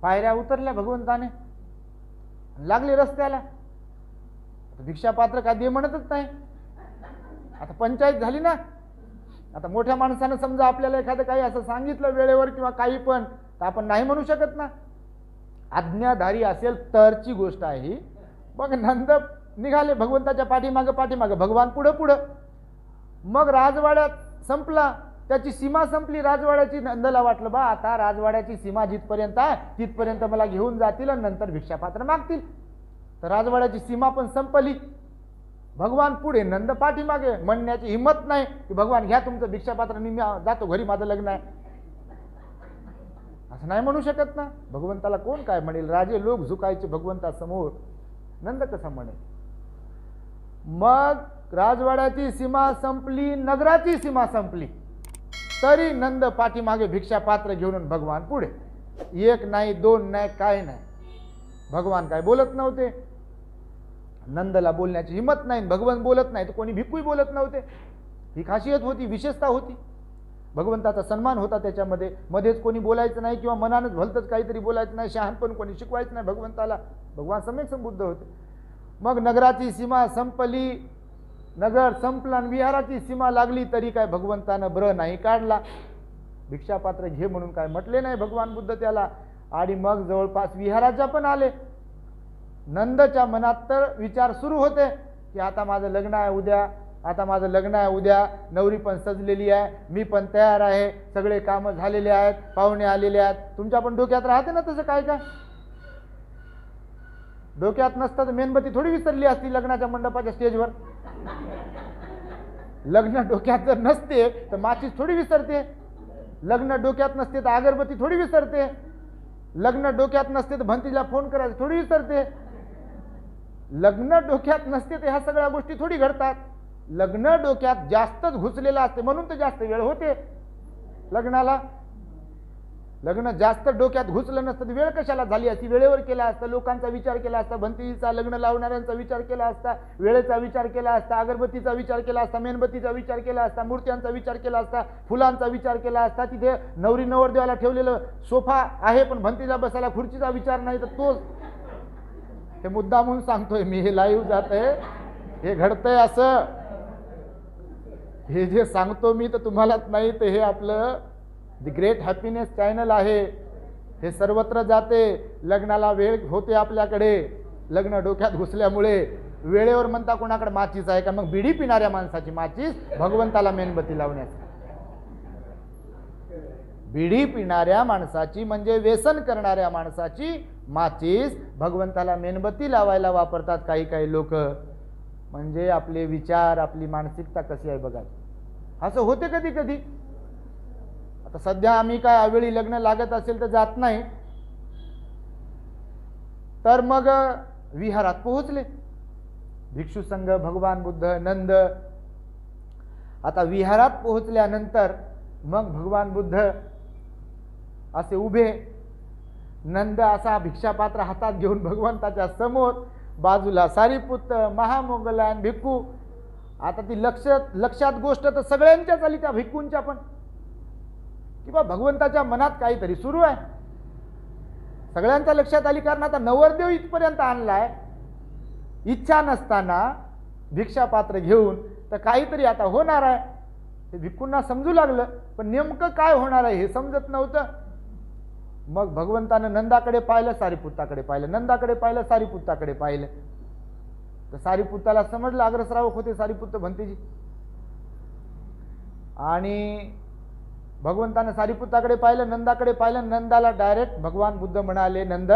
पायऱ्या उतरल्या भगवंताने, लागले रस्त्याला. भिक्षापात्र का दे म्हणतच नाही. आता पंचायत झाली ना. आता मोठ्या माणसानं समजा आपल्याला एखादं काही असं सांगितलं वेळेवर किंवा काही पण, तर आपण नाही म्हणू शकत ना. आज्ञाधारी असेल तरची गोष्ट आहे ही. मग नंद निघाले भगवंताच्या पाठीमागे, भगवान पुढं. मग राजवाड्यात संपला, त्याची सीमा संपली राजवाड्याची. नंदला वाटलं बा आता राजवाड्याची सीमा जिथपर्यंत आहे तिथपर्यंत मला घेऊन जातील आणि नंतर भिक्षापात्र मागतील. तर राजवाड्याची सीमा पण संपली. भगवान पुढे, नंद पाठीमागे. म्हणण्याची हिंमत नाही की भगवान घ्या तुमचं भिक्षापात्र, मी जातो घरी, माझं लग्न आहे. असं नाही म्हणू शकत ना. भगवंताला कोण काय म्हणेल. राजे लोक झुकायचे भगवंतासमोर, नंद कसा म्हणेल. मग राजवाड्याची सीमा संपली, नगराची सीमा संपली, तरी नंद पाठीमागे भिक्षापात्र घेऊन भगवान पुढे. एक नाही, दोन नाही, काय नाही. भगवान काय बोलत नव्हते. नंदला बोलण्याची हिंमत नाही, भगवान बोलत नाही तर कोणी भिक्खूही बोलत नव्हते. ही खासियत होती, विशेषता होती. भगवंताचा सन्मान होता त्याच्यामध्ये. मध्येच कोणी बोलायचं नाही किंवा मनानच भलतंच काहीतरी बोलायचं नाही. शहाणपण कोणी शिकवायचं नाही भगवंताला. भगवान सम्यक संबुद्ध होते. मग नगराची सीमा संपली, नगर संपलं आणि विहाराची सीमा लागली, तरी काय भगवंतानं ब्र नाही काढला. भिक्षापात्र घे म्हणून काय म्हटले नाही भगवान बुद्ध त्याला. आणि मग जवळपास विहाराच्या पण आले. नंदच्या मनात तर विचार सुरू होते की आता माझं लग्न आहे उद्या, आता माझं लग्न आहे उद्या, नवरी पण सजलेली आहे, मी पण तयार आहे, सगळे कामं झालेले आहेत, पाहुणे आलेले आहेत. तुमच्या पण डोक्यात राहते ना तसं काय काय. डोक्यात नसतं तर मेणबत्ती थोडी विसरली असती लग्नाच्या मंडपाच्या स्टेजवर. लग्न डोक्यात जर नसते तर माचीस थोडी विसरते. लग्न डोक्यात नसते तर अगरबत्ती थोडी विसरते. लग्न डोक्यात नसते तर भंतीला फोन करायचं थोडी विसरते. लग्न डोक्यात नसते तर ह्या सगळ्या गोष्टी थोडी घडतात. लग्न डोक्यात जास्तच घुसलेलं असते म्हणून तर जास्त वेळ होते लग्नाला. लग्न जास्त डोक्यात घुसलं नसतं तर वेळ कशाला झाली असती. वेळेवर केला असता, लोकांचा विचार केला असता, भंतीचा लग्न लावणाऱ्यांचा विचार केला असता, वेळेचा विचार केला असता, अगरबत्तीचा विचार केला असता, मेणबत्तीचा विचार केला असता, मूर्त्यांचा विचार केला असता, फुलांचा विचार केला असता. तिथे नवरी नवरदेवाला ठेवलेलं सोफा आहे पण भंतीला बसायला खुर्चीचा विचार नाही तर तोच. हे मुद्दा म्हणून सांगतोय मी, हे लाईव्ह जात आहे, हे घडतंय असं. हे जे सांगतो मी तर तुम्हालाच नाही, तर हे आपलं द ग्रेट हॅपीनेस चॅनल आहे. हे सर्वत्र जाते. लग्नाला वेळ होते आपल्याकडे. लग्न डोक्यात घुसल्यामुळे वेळेवर म्हणता कोणाकडे माचीस आहे का. मग बिडी पिणाऱ्या माणसाची माचीस भगवंताला मेणबत्ती लावण्याची. बिडी पिणाऱ्या माणसाची म्हणजे व्यसन करणाऱ्या माणसाची माचीस भगवंताला मेणबत्ती लावायला वापरतात काही काही लोक. म्हणजे आपले विचार, आपली मानसिकता कशी आहे बघा. असं होते कधी कधी. आता सध्या आम्ही काय अवेळी लग्न लागत असेल तर जात नाही. तर मग विहारात पोहोचले भिक्षू संघ, भगवान बुद्ध, नंद. आता विहारात पोहोचल्यानंतर मग भगवान बुद्ध असे उभे. नंद असा भिक्षापात्र हातात घेऊन भगवंताच्या समोर, बाजूला सारीपुत्र, महामोगलान, भिक्खू. आता ती लक्षात गोष्ट तर सगळ्यांच्याच आली, त्या भिक्खूंच्या पण, किंवा भगवंताच्या मनात काहीतरी सुरू आहे. सगळ्यांच्या लक्षात आली. कारण आता नवरदेव इथपर्यंत आणलाय, इच्छा नसताना भिक्षापात्र घेऊन, तर काहीतरी आता होणार आहे. ते भिक्खूंना समजू लागलं, पण नेमकं काय होणार आहे हे समजत नव्हतं. मग भगवंतानं नंदाकडे पाहिलं, सारीपुत्ताकडे पाहिलं, नंदाकडे पाहिलं, सारीपुत्ताकडे पाहिलं. तर सारीपुत्ताला समजलं, अग्रश्रावक होते सारीपुत्त भंतेजी. आणि भगवंतानं सारीपुत्ताकडे पाहिलं, नंदाकडे पाहिलं. नंदाला डायरेक्ट भगवान बुद्ध म्हणाले, नंद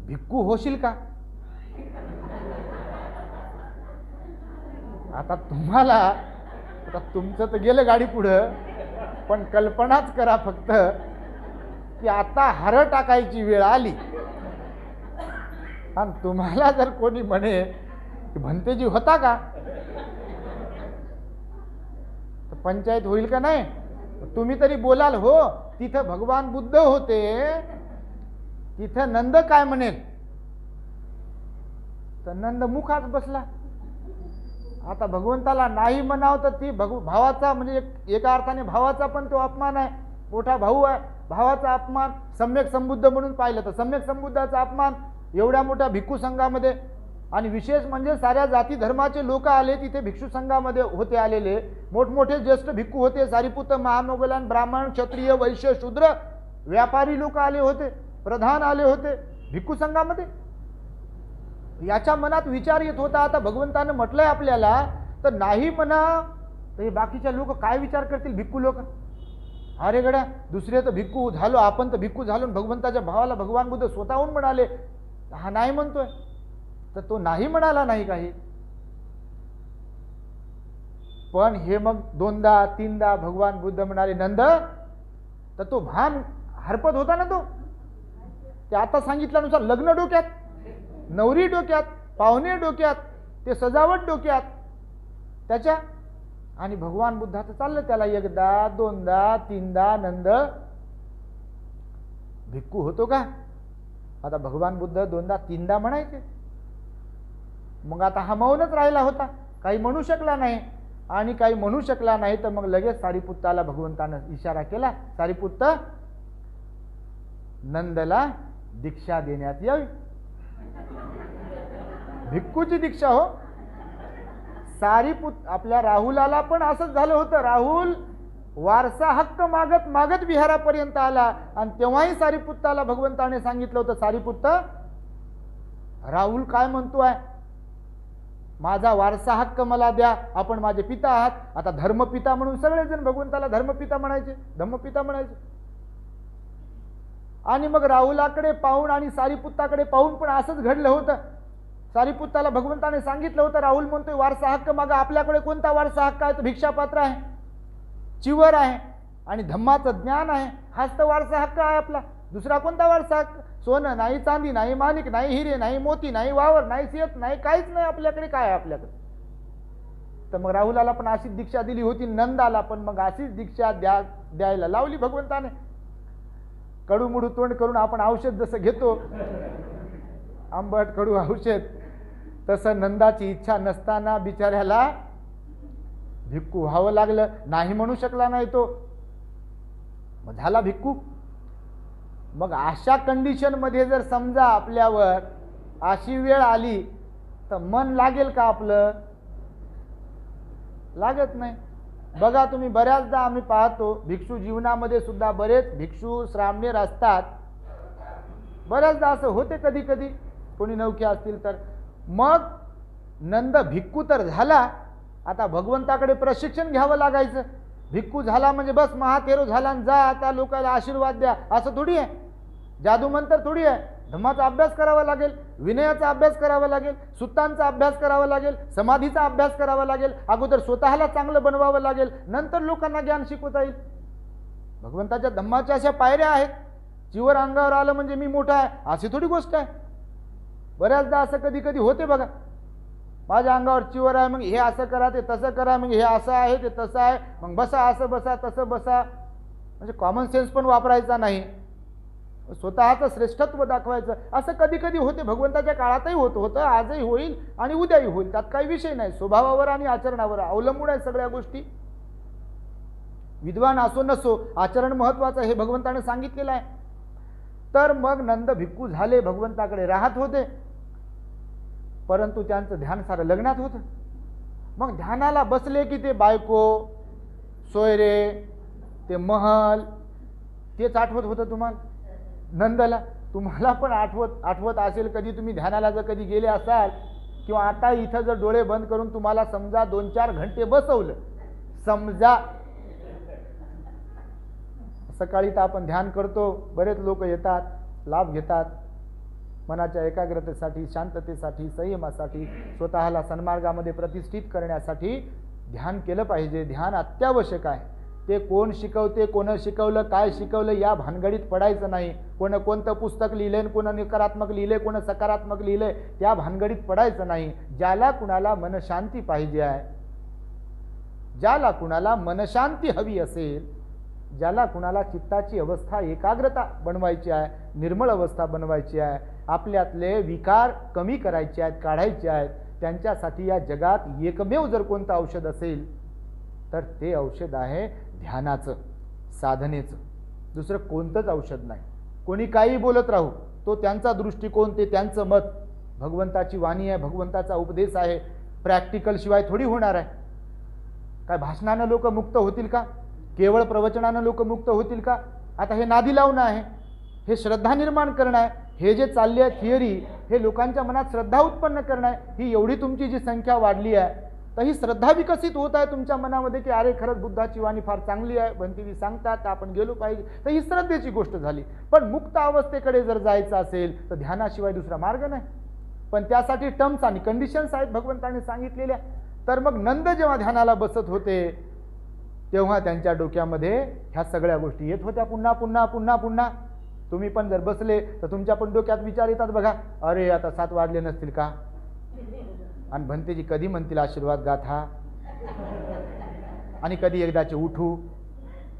भिक्खू होशील का. आता तुम्हाला, आता तुमचं तर गेलं गाडी पुढं, पण कल्पनाच करा फक्त की आता हार टाकायची वेळ आली आणि तुम्हाला जर कोणी म्हणे की भंतेजी होता का, तर पंचायत होईल का नाही. तुम्ही तरी बोलाल हो, तिथं भगवान बुद्ध होते, तिथं नंद काय म्हणेल. तर नंद मुखात बसला. आता भगवंताला नाही म्हणावं तर ती भावाचा, म्हणजे एका अर्थाने भावाचा पण तो अपमान आहे. मोठा भाऊ आहे, भावाचा अपमान. सम्यक संबुद्ध म्हणून पाहिलं तर सम्यक संबुद्धाचा अपमान. एवढ्या मोठ्या भिक्खू संघामध्ये आणि विशेष म्हणजे साऱ्या जाती धर्माचे लोक आले तिथे भिक्षू संघामध्ये होते आलेले. मोठमोठे ज्येष्ठ भिक्खू होते, सारीपुत्र, महामोगलान, ब्राह्मण, क्षत्रिय, वैश्य, शूद्र, व्यापारी लोक आले होते, प्रधान आले होते भिक्खू संघामध्ये. याच्या मनात विचार येत होता, आता भगवंतानं म्हटलंय आपल्याला तर नाही म्हणा तर हे बाकीच्या लोक काय विचार करतील भिक्खू लोक. अरे गड्या, दुसरे तर भिक्खू झालो, आपण तर भिक्खू झालो, भगवंताच्या भावाला भगवान बुद्ध स्वतःहून म्हणाले हा नाही म्हणतोय. तर तो नाही म्हणाला नाही काही, पण हे मग दोनदा तीनदा भगवान बुद्ध म्हणाले नंद. तर तो भान हरपत होता ना तो. ते आता सांगितल्यानुसार लग्न डोक्यात, नवरी डोक्यात, पाहुणे डोक्यात, ते सजावट डोक्यात त्याच्या. आणि भगवान बुद्धाचं चाललं त्याला एकदा दोनदा तीनदा. नंद भिक्खू होतो का? आता भगवान बुद्ध दोनदा तीनदा म्हणायचे. मग आता हा मौनच राहिला होता, काही म्हणू शकला नाही. आणि काही म्हणू शकला नाही तर मग लगेच सारीपुत्ताला भगवंतानं इशारा केला, सारीपुत्त नंदला दीक्षा देण्यात यावी. भिक्खूची दीक्षा हो. आपल्या राहुलाला पण असंच झालं होतं. राहुल वारसा हक्क मागत मागत विहारापर्यंत आला आणि तेव्हाही सारीपुत्ताला भगवंताने सांगितलं होतं, सारीपुत्त राहुल काय म्हणतोय, माझा वारसा हक्क मला द्या, आपण माझे पिता आहात. आता धर्मपिता म्हणून सगळेजण भगवंताला धर्मपिता म्हणायचे, धम्मपिता म्हणायचे. आणि मग राहुलाकडे पाहून आणि सारीपुत्ताकडे पाहून पण असंच घडलं होतं. सारीपुत्ताला भगवंताने सांगितलं होतं, राहुल म्हणतोय वारसा हक्क मागा, आपल्याकडे कोणता वारसा हक्क आहे? तो भिक्षापात्र आहे, चिवर आहे आणि धम्माचं ज्ञान आहे, हाच तर वारसा हक्क आहे आपला. दुसरा कोणता वारसा हक्क? सोनं नाही, चांदी नाही, माणिक नाही, हिरे नाही, मोती नाही, वावर नाही, शेत नाही, काहीच नाही आपल्याकडे. काय आहे आपल्याकडे? तर मग राहुलाला पण अशीच दीक्षा दिली होती, नंदाला पण मग अशीच दीक्षा द्यायला लावली भगवंताने. कडूमुडू तोंड करून आपण औषध जसं घेतो, आंबट कडू औषध, तसं नंदाची इच्छा नसताना बिचाऱ्याला भिक्खू व्हावं लागलं. नाही म्हणू शकला नाही तो, मग झाला भिक्खू. मग अशा कंडिशन मध्ये जर समजा आपल्यावर अशी वेळ आली तर मन लागेल का आपलं? लागत नाही. बघा तुम्ही, बऱ्याचदा आम्ही पाहतो भिक्षू जीवनामध्ये सुद्धा बरेच भिक्षू श्रामणेर असतात. बऱ्याचदा असं होते कधी कधी, कोणी नवखे असतील तर. मग नंद भिक्खू तर झाला, आता भगवंताकडे प्रशिक्षण घ्यावं लागायचं. भिक्खू झाला म्हणजे बस महातेरो झाला आणि जा आता लोकांना आशीर्वाद द्या, असं थोडी आहे. जादू मंत्र थोडी आहे. धम्माचा अभ्यास करावा लागेल, विनयाचा अभ्यास करावा लागेल, सुत्तांचा अभ्यास करावा लागेल, समाधीचा अभ्यास करावा लागेल. अगोदर स्वतःला चांगलं बनवावं लागेल, नंतर लोकांना ज्ञान शिकवता येईल. भगवंताच्या धम्माच्या अशा पायऱ्या आहेत. चिवर अंगावर आलं म्हणजे मी मोठा आहे अशी थोडी गोष्ट आहे. बऱ्याचदा असं कधी कधी होते बघा, माझ्या अंगावर चिवर आहे मग हे असं करा ते तसं करा, मग हे असं आहे ते तसं आहे, मग बसा असं बसा तसं बसा. म्हणजे कॉमन सेन्स पण वापरायचा नाही, स्वतःचं श्रेष्ठत्व दाखवायचं. असं कधी कधी होते. भगवंताच्या काळातही होतं, आजही होईल आणि उद्याही होईल, त्यात काही विषय नाही. स्वभावावर आणि आचरणावर अवलंबून आहे सगळ्या गोष्टी. विद्वान असो नसो, आचरण महत्वाचं हे भगवंताने सांगितलेलं आहे. तर मग नंद भिक्खू झाले, भगवंताकडे राहत होते, परंतु त्यांचं ध्यान सारं लग्नात होतं. मग ध्यानाला बसले की ते बायको, सोयरे, ते महल, तेच आठवत होतं तुम्हाला नंदला. तुम्हाला पण आठवत असेल कधी तुम्ही ध्यानाला जर कधी गेले असाल, किंवा आता इथं जर डोळे बंद करून तुम्हाला समजा 2-4 घंटे बसवलं, समजा सकाळी तर आपण ध्यान करतो, बरेच लोक येतात, लाभ घेतात. मनाच्या एकाग्रतेसाठी, शांततेसाठी, संयमासाठी, स्वतःला सन्मार्गामध्ये प्रतिष्ठित करण्यासाठी ध्यान केलं पाहिजे. ध्यान अत्यावश्यक आहे. ते कोण शिकवते, कोण शिकवलं, काय शिकवलं या भानगडीत पडायचं नाही. कोणतं पुस्तक लिहिलंय, कोण नकारात्मक लिहिलंय, कोण सकारात्मक लिहिलंय त्या भानगडीत पडायचं नाही. ज्याला कुणाला मनशांती पाहिजे आहे, ज्याला कुणाला मनशांती हवी असेल, ज्याला कुणाला चित्ताची अवस्था एकाग्रता बनवायची आहे, निर्मळ अवस्था बनवायची आहे, आपल्यातले विकार कमी करायचे आहेत, काढायचे आहेत, त्यांच्यासाठी या जगात एकमेव जर कोणतं औषध असेल तर ते औषध आहे ध्यानाचं, साधनेचं. दुसरं कोणतंच औषध नाही. कोणी काही बोलत राहू, तो त्यांचा दृष्टिकोन, ते त्यांचं मत. भगवंताची वाणी आहे, भगवंताचा उपदेश आहे, प्रॅक्टिकल शिवाय थोडी होणार आहे. काय भाषणानं लोक मुक्त होतील का? केवळ प्रवचनानं लोक मुक्त होतील का? आता हे नादी लावणं आहे, हे श्रद्धा निर्माण करणं आहे, हे जे चालले आहे थिअरी, हे लोकांच्या मनात श्रद्धा उत्पन्न करणं आहे. ही एवढी तुमची जी संख्या वाढली आहे, तर ही श्रद्धा विकसित होत आहे तुमच्या मनामध्ये की अरे खरंच बुद्धाची वाणी फार चांगली आहे, भंतेजी सांगतात आपण गेलो पाहिजे, तर ही श्रद्धेची गोष्ट झाली. पण मुक्त अवस्थेकडे जर जायचं असेल तर ध्यानाशिवाय दुसरा मार्ग नाही. पण त्यासाठी टर्म्स आणि कंडिशन्स आहेत भगवंताने सांगितलेल्या. तर मग नंद जेव्हा ध्यानाला बसत होते तेव्हा त्यांच्या डोक्यामध्ये ह्या सगळ्या गोष्टी येत होत्या पुन्हा पुन्हा पुन्हा पुन्हा. तुम्ही पण जर बसले तर तुमच्या पण डोक्यात विचार येतात बघा, अरे आता 7 वाजले नसतील का, आणि भंतेजी कधी म्हणतील आशीर्वाद गाथा, आणि कधी एकदाचे उठू,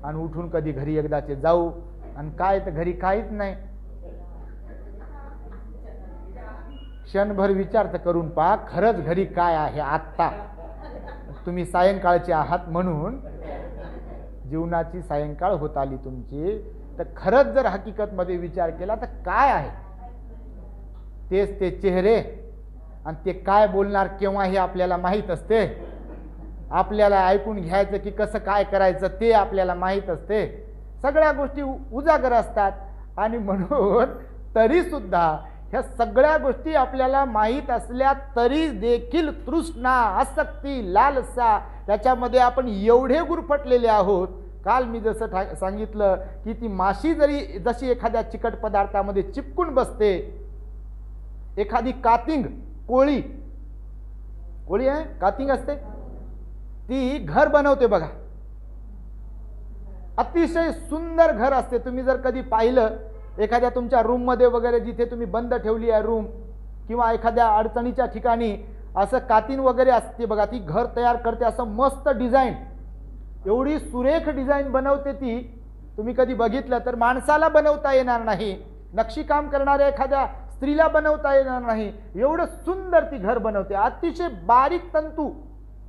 आणि उठून कधी घरी एकदाचे जाऊ, आणि काय तर घरी काहीच नाही. क्षणभर विचार तर करून पहा, खरंच घरी काय आहे आत्ता. तुम्ही सायंकाळचे आहात म्हणून जीवनाची सायंकाळ होत आली तुमची, तर खरंच जर हकीकतमध्ये विचार केला तर काय आहे. तेच ते चेहरे, आणि ते काय बोलणार केव्हा हे आपल्याला माहीत असते. आपल्याला ऐकून घ्यायचं की कसं काय करायचं ते आपल्याला माहीत असते. सगळ्या गोष्टी उजागर असतात. आणि म्हणून तरीसुद्धा ह्या सगळ्या गोष्टी आपल्याला माहीत असल्या तरी देखील तृष्णा, आसक्ती, लालसा त्याच्यामध्ये आपण एवढे गुरफटलेले आहोत. काल मी जसं सांगितलं की ती माशी जशी एखाद्या चिकट पदार्थामध्ये चिपकून बसते, एखादी कातिंग, कोळी आहे, कातिंग असते, ती घर बनवते बघा. अतिशय सुंदर घर असते. तुम्ही जर कधी पाहिलं एखाद्या तुमच्या रूममध्ये वगैरे, जिथे तुम्ही बंद ठेवली आहे रूम, किंवा एखाद्या अडचणीच्या ठिकाणी असं कातीन वगैरे असते बघा, ती घर तयार करते. असं मस्त डिझाईन, एवढी सुरेख डिझाईन बनवते ती. तुम्ही कधी बघितलं तर माणसाला बनवता येणार नाही, नक्षीकाम करणाऱ्या एखाद्या स्त्रीला बनवता येणार नाही, एवढं सुंदर ती घर बनवते. अतिशय बारीक तंतू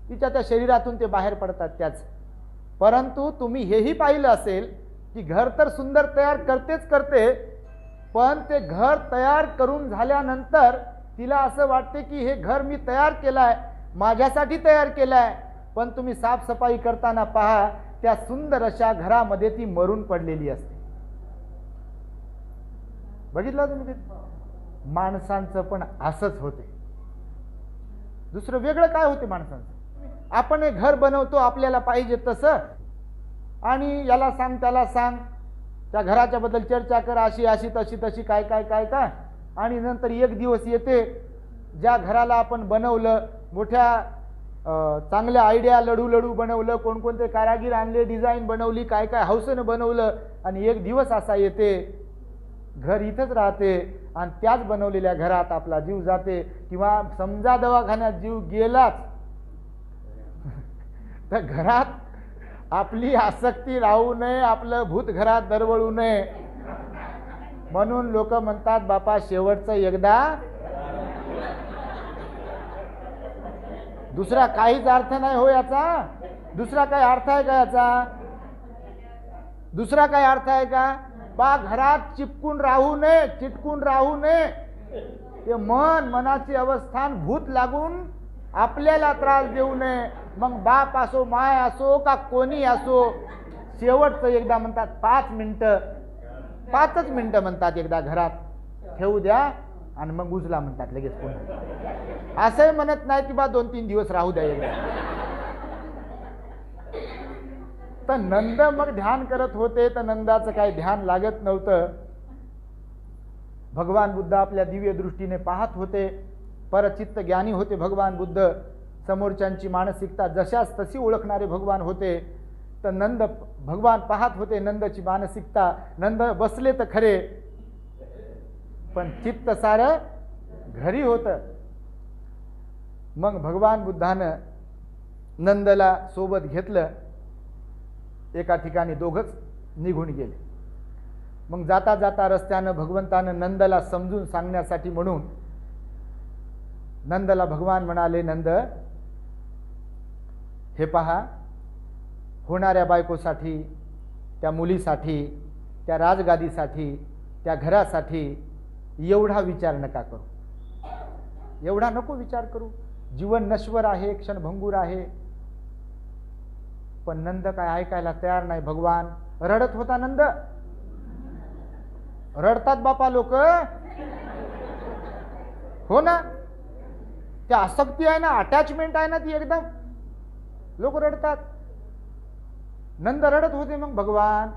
तिच्या त्या शरीरातून ते बाहेर पडतात त्याच. परंतु तुम्ही हेही पाहिलं असेल की घर तर सुंदर तयार करतेच करते, पण ते घर तयार करून झाल्यानंतर तिला असं वाटते की हे घर मी तयार केलं आहे, माझ्यासाठी तयार केलं आहे. पण तुम्ही साफसफाई करताना पहा, त्या सुंदर अशा घरामध्ये ती मरून पडलेली असते. बघितलं तुम्ही? माणसांचं पण असंच होते. दुसरं वेगळं काय होते माणसांचं? आपण एक घर बनवतो आपल्याला पाहिजे तसं, आणि याला सांग त्याला सांग, त्या घराच्या बद्दल चर्चा कर, अशी अशी तशी तशी काय काय काय काय. आणि नंतर एक दिवस येते, ज्या घराला आपण बनवलं, मोठ्या चांगल्या आयडिया लढू बनवलं, कोणकोणते कारागीर आणले, डिझाईन बनवली, काय काय हौसेनं बनवलं, आणि एक दिवस असा येते घर इथंच राहते, आणि त्याच बनवलेल्या घरात आपला जीव जाते. किंवा समजा दवाखान्यात जीव गेलाच तर घरात आपली आसक्ती राहू नये, आपलं भूत घरात दरवळू नये, म्हणून लोक म्हणतात बापा शेवटचं एकदा. दुसरा काहीच अर्थ नाही हो याचा. दुसरा काय अर्थ आहे का याचा? दुसरा काय अर्थ आहे का? बा घरात चिटकून राहू नये. ते मनाची अवस्थान भूत लागून आपल्याला त्रास देऊ नये. मग बाप असो, माय असो, का कोणी असो, शेवटचं एकदा म्हणतात 5 मिनिटं म्हणतात एकदा घरात ठेवू द्या, आणि मग उचला म्हणतात लगेच पुन्हा. असंही म्हणत नाही की बा 2-3 दिवस राहू द्या एकदा. तर नंद मग ध्यान करत होते, तर नंदाचं काही ध्यान लागत नव्हतं. भगवान बुद्ध आपल्या दिव्य दृष्टीने पाहत होते, परचित्त ज्ञानी होते भगवान बुद्ध. समोरच्यांची मानसिकता जशाच तशी ओळखणारे भगवान होते. तर नंद भगवान पाहत होते नंदची मानसिकता. नंद बसले तर खरे, पण चित्त सारं घरी होतं. मग भगवान बुद्धानं नंदला सोबत घेतलं. एका ठिकाणी दोघंच निघून गेले. मग जाता जाता रस्त्यानं भगवंतानं नंदला समजून सांगण्यासाठी म्हणून नंदला भगवान म्हणाले, नंद हे पहा, होणाऱ्या बायकोसाठी, त्या मुलीसाठी, त्या राजगादीसाठी, त्या घरासाठी एवढा विचार नका करू. एवढा नको विचार करू. जीवन नश्वर आहे, क्षणभंगूर आहे. पण नंद काय ऐकायला तयार नाही. भगवान रडत होता. नंद रडतात बापा लोक, हो ना. त्या आसक्ती आहे ना, अटॅचमेंट आहे ना ती एकदम, लोक रडतात. नंद रडत होते. मग भगवान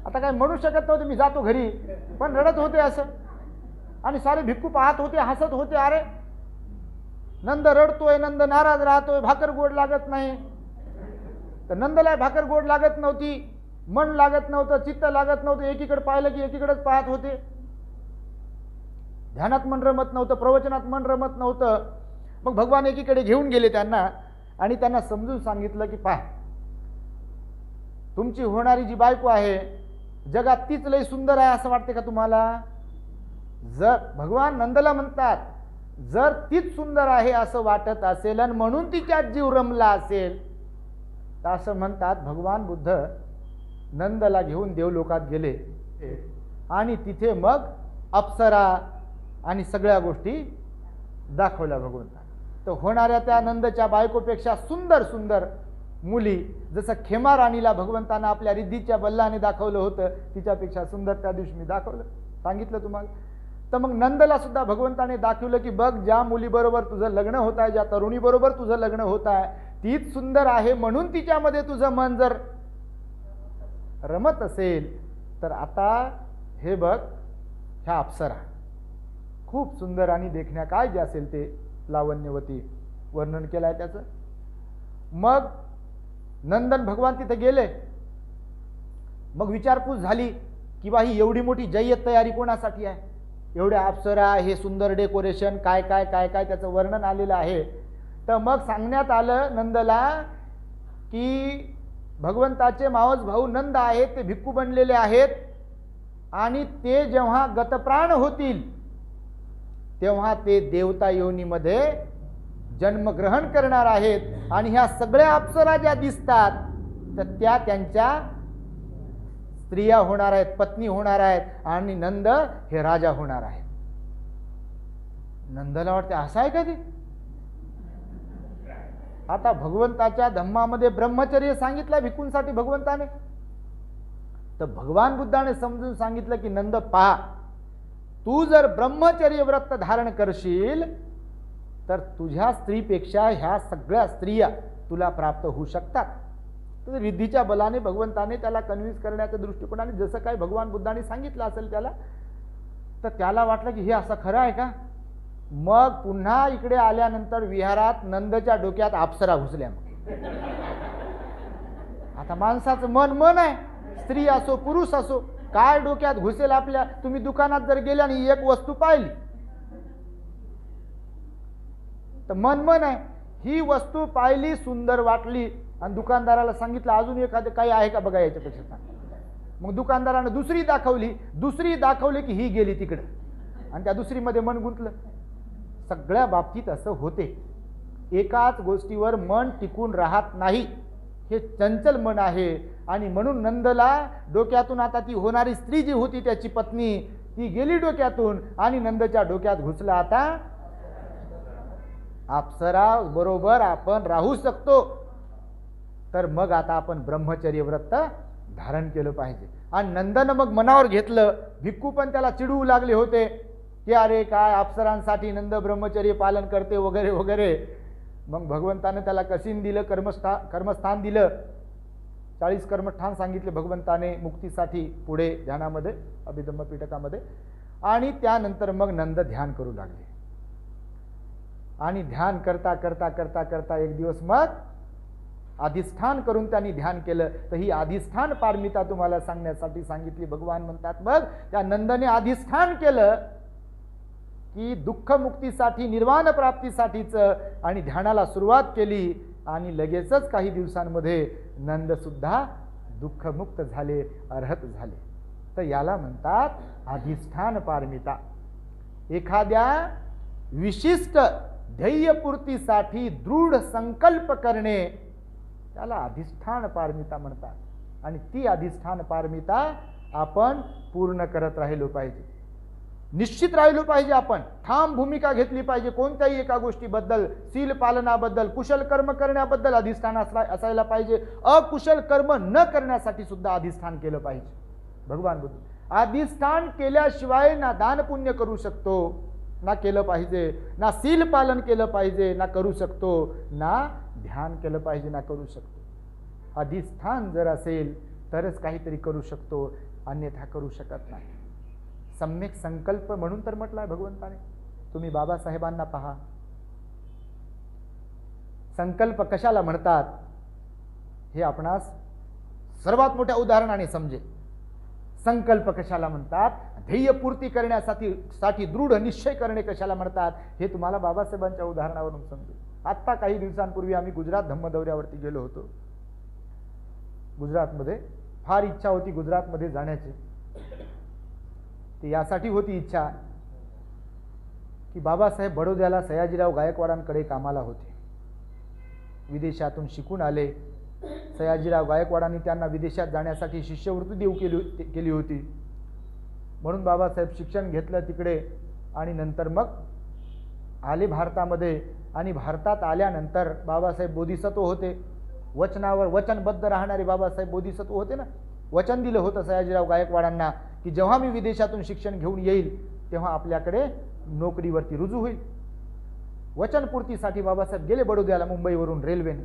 आता काय म्हणू शकत नव्हते, मी जातो घरी, पण रडत होते असं. आणि सारे भिक्खू पाहत होते, हसत होते. अरे नंद रडतोय, नंद नाराज राहतोय, भाकर गोड लागत नाही. तर नंदला भाकर गोड लागत नव्हती, मन लागत नव्हतं, चित्त लागत नव्हतं. एकीकडे पाहिलं की एकीकडेच पाहत होते. ध्यानात मन रमत नव्हतं, प्रवचनात मन रमत नव्हतं. मग भगवान एकीकडे घेऊन गेले त्यांना आणि त्यांना समजून सांगितलं की पहा, तुमची होणारी जी बायको आहे जगात तीच लय सुंदर आहे असं वाटते का तुम्हाला? जर भगवान नंदला म्हणतात, जर तीच सुंदर आहे असं वाटत असेल आणि म्हणून तिच्यात जीव रमला असेल, तर असं म्हणतात भगवान बुद्ध नंदला घेऊन देवलोकात गेले आणि तिथे मग अप्सरा आणि सगळ्या गोष्टी दाखवल्या भगवंताने. तर होणाऱ्या त्या नंदच्या बायकोपेक्षा सुंदर सुंदर मुली, जसं खेमा राणीला भगवंतानं आपल्या रिद्धीच्या बल्लाने दाखवलं होतं, तिच्यापेक्षा सुंदर त्या दिवशी मी दाखवलं, सांगितलं तुम्हाला. तर मग नंदला सुद्धा भगवंताने दाखवलं की बघ, ज्या मुलीबरोबर तुझं लग्न होत आहे, ज्या तरुणीबरोबर तुझं लग्न होत आहे, तीच सुंदर आहे, म्हणून तिच्यामध्ये तुझं मन जर रमत असेल, तर आता हे बघ, ह्या अप्सरा खूप सुंदर आणि देखण्या काय जे असेल ते लावण्यवती वर्णन केलं आहे त्याचं. मग नंदन भगवान तिथे गेले. मग विचारपूस झाली की बा ही एवढी मोठी जय्यत तयारी कोणासाठी आहे, एवढ्या अप्सरा, हे सुंदर डेकोरेशन, काय काय काय काय त्याचं वर्णन आलेलं आहे. तर मग सांगण्यात आलं नंदला की भगवंताचे मावस भाऊ नंद आहेत, ते भिक्खू बनलेले आहेत आणि ते जेव्हा गतप्राण होतील तेव्हा ते देवता योनीमध्ये जन्मग्रहण करणार आहेत. आणि ह्या सगळ्या अप्सरा ज्या दिसतात तर त्या त्यांच्या स्त्रिया होणार आहेत, पत्नी होणार आहेत आणि नंद हे राजा होणार आहेत. नंदला वाटते असं आहे का ते? आता भगवंताच्या धम्मामध्ये ब्रह्मचर्य सांगितलं भिक्खूंसाठी भगवंताने. तर भगवान बुद्धाने समजून सांगितलं की नंद पहा, तू जर ब्रह्मचर्य व्रत धारण करशील तर तुझ्या स्त्रीपेक्षा ह्या सगळ्या स्त्रिया तुला प्राप्त होऊ शकतात. तर रिद्धीच्या बलाने भगवंताने त्याला कन्व्हिन्स करण्याच्या दृष्टिकोनाने जसं काही भगवान बुद्धाने सांगितलं असेल त्याला, तर त्याला वाटलं की हे असं खरं आहे का. मग पुन्हा इकडे आल्यानंतर विहारात नंदच्या डोक्यात अप्सरा घुसल्या. आता माणसाचं मन आहे, स्त्री असो पुरुष असो, काय डोक्यात घुसेल आपल्या. तुम्ही दुकानात जर गेल्या आणि एक वस्तू पाहिली तर मन आहे, ही वस्तू पाहिली, सुंदर वाटली आणि दुकानदाराला सांगितलं अजून एखादं काही आहे का बघा याच्यापेक्षा सांग. मग दुकानदाराने दुसरी दाखवली की ही गेली तिकडे आणि त्या दुसरीमध्ये मन गुंतलं. सगळ्या बाबतीत असं होते, एकाच गोष्टीवर मन टिकून राहत नाही, हे चंचल मन आहे. आणि म्हणून नंदला डोक्यातून आता ती होणारी स्त्री जी होती त्याची पत्नी, ती गेली डोक्यातून आणि नंदच्या डोक्यात घुसला आता अप्सरा बरोबर आपण राहू शकतो. तर मग आता आपण ब्रह्मचर्य व्रत धारण केलं पाहिजे. आणि नंदनं मग मनावर घेतलं. भिक्खू पण त्याला चिडवू लागले होते की अरे काय अप्सरांसाठी नंद ब्रह्मचर्य पालन करते वगैरे वगैरे. मग भगवंताने त्याला कसीन दिलं, कर्मस्थान दिलं, 40 कर्मस्थान सांगितले भगवंताने मुक्तीसाठी पुढे ध्यानामध्ये अभिधम्म पिटकामध्ये. आणि त्यानंतर मग नंद ध्यान करू लागले. आणि ध्यान करता करता करता करता एक दिवस मग अधिष्ठान करून त्यांनी ध्यान केलं. तर ही अधिष्ठान पारमिता तुम्हाला सांगण्यासाठी सांगितली. भगवान म्हणतात मग त्या नंदने अधिष्ठान केलं की दुःख मुक्तीसाठी, निर्वाण प्राप्तीसाठीच, आणि ध्यानाला सुरुवात केली. आणि लगेचच काही दिवसांमध्ये नंद सुद्धा दुःखमुक्त झाले, अर्हत झाले. तर याला म्हणतात अधिष्ठान पारमिता. एखाद्या विशिष्ट ध्येयपूर्तीसाठी दृढ संकल्प करणे त्याला अधिष्ठान पारमिता म्हणतात. आणि ती अधिष्ठान पारमिता आपण पूर्ण करत राहिलो पाहिजे. निश्चित राहिलो पाहिजे, आपण ठाम भूमिका घेतली पाहिजे. कोणत्याही एका गोष्टीबद्दल, सील पालनाबद्दल, कुशल कर्म करण्याबद्दल अधिष्ठान असायला पाहिजे. अकुशल कर्म न करण्यासाठी सुद्धा अधिष्ठान केलं पाहिजे. भगवान बुद्ध अधिष्ठान केल्याशिवाय ना दान पुण्य करू शकतो, ना केलं पाहिजे, ना सील पालन केलं पाहिजे, ना करू शकतो, ना ध्यान केलं पाहिजे, ना करू शकतो. अधिष्ठान जर असेल तरच काहीतरी करू शकतो, अन्यथा करू शकत नाही. सम्यक संकल्प म्हणून तर म्हटलाय भगवंताने. तुम्ही बाबासाहेबांना पहा, संकल्प कशाला म्हणतात हे आपणास सर्वात मोठ्या उदाहरणाने समजेल. संकल्प कशाला म्हणतात, ध्येयपूर्ती करण्यासाठी दृढ निश्चय करणे कशाला म्हणतात हे तुम्हाला बाबासाहेबांच्या उदाहरणावरून समजेल. आत्ता काही दिवसांपूर्वी आम्ही गुजरात धम्म दौऱ्यावरती गेलो होतो. गुजरातमध्ये फार इच्छा होती गुजरातमध्ये जाण्याची. ती यासाठी होती इच्छा की बाबासाहेब बडोद्याला सयाजीराव गायकवाडांकडे कामाला होते. विदेशातून शिकून आले. सयाजीराव गायकवाडांनी त्यांना विदेशात जाण्यासाठी शिष्यवृत्ती देऊ केली होती. म्हणून बाबासाहेब शिक्षण घेतलं तिकडे आणि नंतर मग आले भारतामध्ये. आणि भारतात आल्यानंतर बाबासाहेब बोधिसत्व होते. वचनावर वचनबद्ध राहणारे बाबासाहेब बोधिसत्व होते ना. वचन दिलं होतं सयाजीराव गायकवाडांना की जेव्हा मी विदेशातून शिक्षण घेऊन येईल तेव्हा आपल्याकडे नोकरीवरती रुजू होईल. वचनपूर्तीसाठी बाबासाहेब गेले बडोद्याला मुंबईवरून रेल्वेने.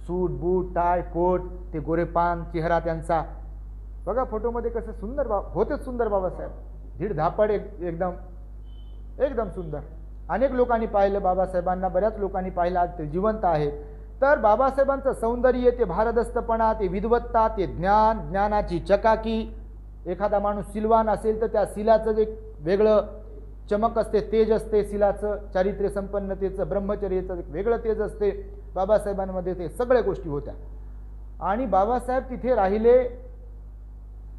सूट बूट टाय कोट, ते गोरेपान चेहरा त्यांचा बघा फोटोमध्ये कसं सुंदर होतेच सुंदर बाबासाहेब. धीड धापड एकदम सुंदर. अनेक लोकांनी पाहिलं बाबासाहेबांना, बऱ्याच लोकांनी पाहिलं, आज ते जिवंत आहेत. तर बाबासाहेबांचं सौंदर्य, ते भारदस्तपणा, ते विद्वत्ता, ते ज्ञान, ज्ञानाची चकाकी. एखादा माणूस सिलवान असेल तर त्या सिलाचं जे वेगळं चमक असते, तेज असते सिलाचं, चारित्र्य संपन्नतेचं, ब्रह्मचर्याचं एक वेगळं तेज असते. बाबासाहेबांमध्ये ते सगळ्या गोष्टी होत्या. आणि बाबासाहेब तिथे राहिले,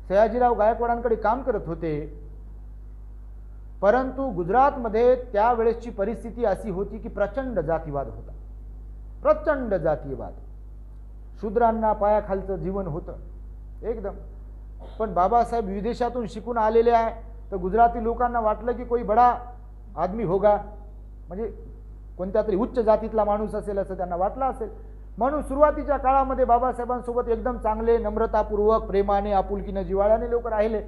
सयाजीराव गायकवाडांकडे काम करत होते. परंतु गुजरातमध्ये त्यावेळेसची परिस्थिती अशी होती की प्रचंड जातीवाद होता. प्रचंड जातीयवाद, शूद्रांना पायाखालचं जीवन होतं एकदम. पण बाबासाहेब विदेशातून शिकून आलेले आहे तर गुजराती लोकांना वाटलं की कोई बडा आदमी होगा, म्हणजे कोणत्या तरी उच्च जातीतला माणूस असेल असं त्यांना वाटलं असेल. म्हणून सुरुवातीच्या काळामध्ये बाबासाहेबांसोबत एकदम चांगले, नम्रतापूर्वक, प्रेमाने, आपुलकीने, जिव्हाळ्याने लोक राहिले.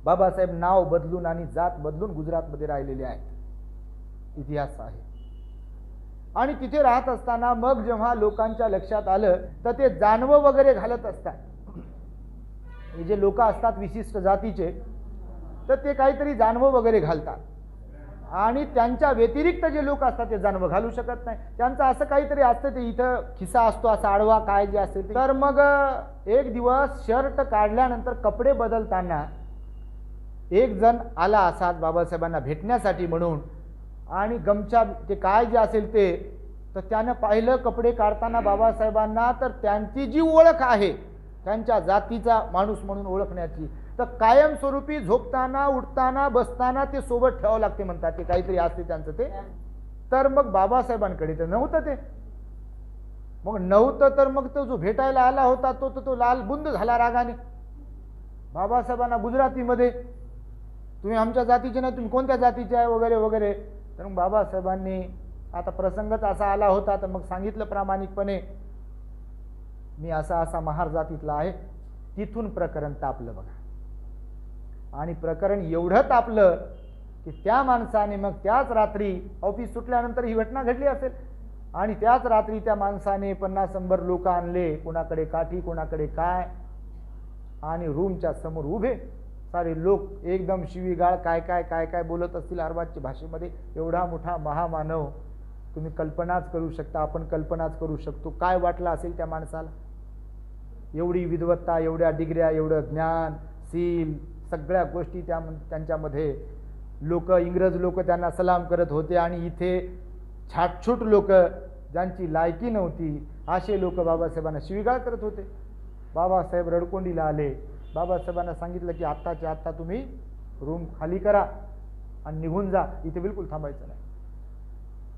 बाबासाहेब नाव बदलून आणि जात बदलून गुजरातमध्ये राहिलेले आहेत, इतिहास आहे. आणि तिथे राहत असताना मग जेव्हा लोकांच्या लक्षात आलं तर ते जानवं वगैरे घालत असतात. हे जे लोक असतात विशिष्ट जातीचे, तर ते काहीतरी जानवं वगैरे घालतात. आणि त्यांच्या व्यतिरिक्त जे लोक असतात ते जानवं घालू शकत नाही. त्यांचं असं काहीतरी असतं, ते इथं खिसा असतो असा आडवा, काय जे असेल. तर मग एक दिवस शर्ट काढल्यानंतर कपडे बदलताना एक जण आला असाच बाबासाहेबांना भेटण्यासाठी म्हणून, आणि गमछा ते काय जे असेल ते, तर त्यानं पाहिलं कपडे काढताना बाबासाहेबांना, तर त्यांची जी ओळख आहे त्यांच्या जातीचा माणूस म्हणून ओळखण्याची, तर कायमस्वरूपी झोपताना, उठताना, बसताना ते सोबत ठेवावं लागते म्हणतात. ते काहीतरी असते त्यांचं ते. तर मग बाबासाहेबांकडे तर नव्हतं ते. मग नव्हतं तर मग तो जो भेटायला आला होता तो लाल बुंद झाला रागाने. बाबासाहेबांना गुजरातीमध्ये, तुम्ही आमच्या जातीचे नाही, तुम्ही कोणत्या जातीचे आहे वगैरे वगैरे. तर मग बाबासाहेबांनी, आता प्रसंगच असा आला होता तर मग सांगितलं प्रामाणिकपणे, मी असा महार जातीतला आहे. तिथून प्रकरण तापलं बघा. आणि प्रकरण एवढं तापलं की त्या माणसाने मग त्याच रात्री, ऑफिस सुटल्यानंतर ही घटना घडली असेल, आणि त्याच रात्री त्या माणसाने 50-100 लोक आणले, कोणाकडे काठी कोणाकडे काय, आणि रूमच्या समोर उभे सारे लोक एकदम शिवीगाळ काय काय काय काय बोलत असतील अर्वाच्य भाषेमध्ये. एवढा मोठा महामानव, तुम्ही कल्पनाच करू शकता, आपण कल्पनाच करू शकतो काय वाटलं असेल त्या माणसाला. एवढी विद्वत्ता, एवढ्या डिग्र्या, एवढं ज्ञान, सील, सगळ्या गोष्टी त्यांच्यामध्ये. लोक, इंग्रज लोक त्यांना सलाम करत होते, आणि इथे छाटछूट लोक, ज्यांची लायकी नव्हती, असे लोक बाबासाहेबांना शिवीगाळ करत होते. बाबासाहेब रडकोंडीला आले. बाबासाहेबांना सांगितलं की आत्ताच्या आत्ता तुम्ही रूम खाली करा आणि निघून जा, इथे बिलकुल थांबायचं नाही.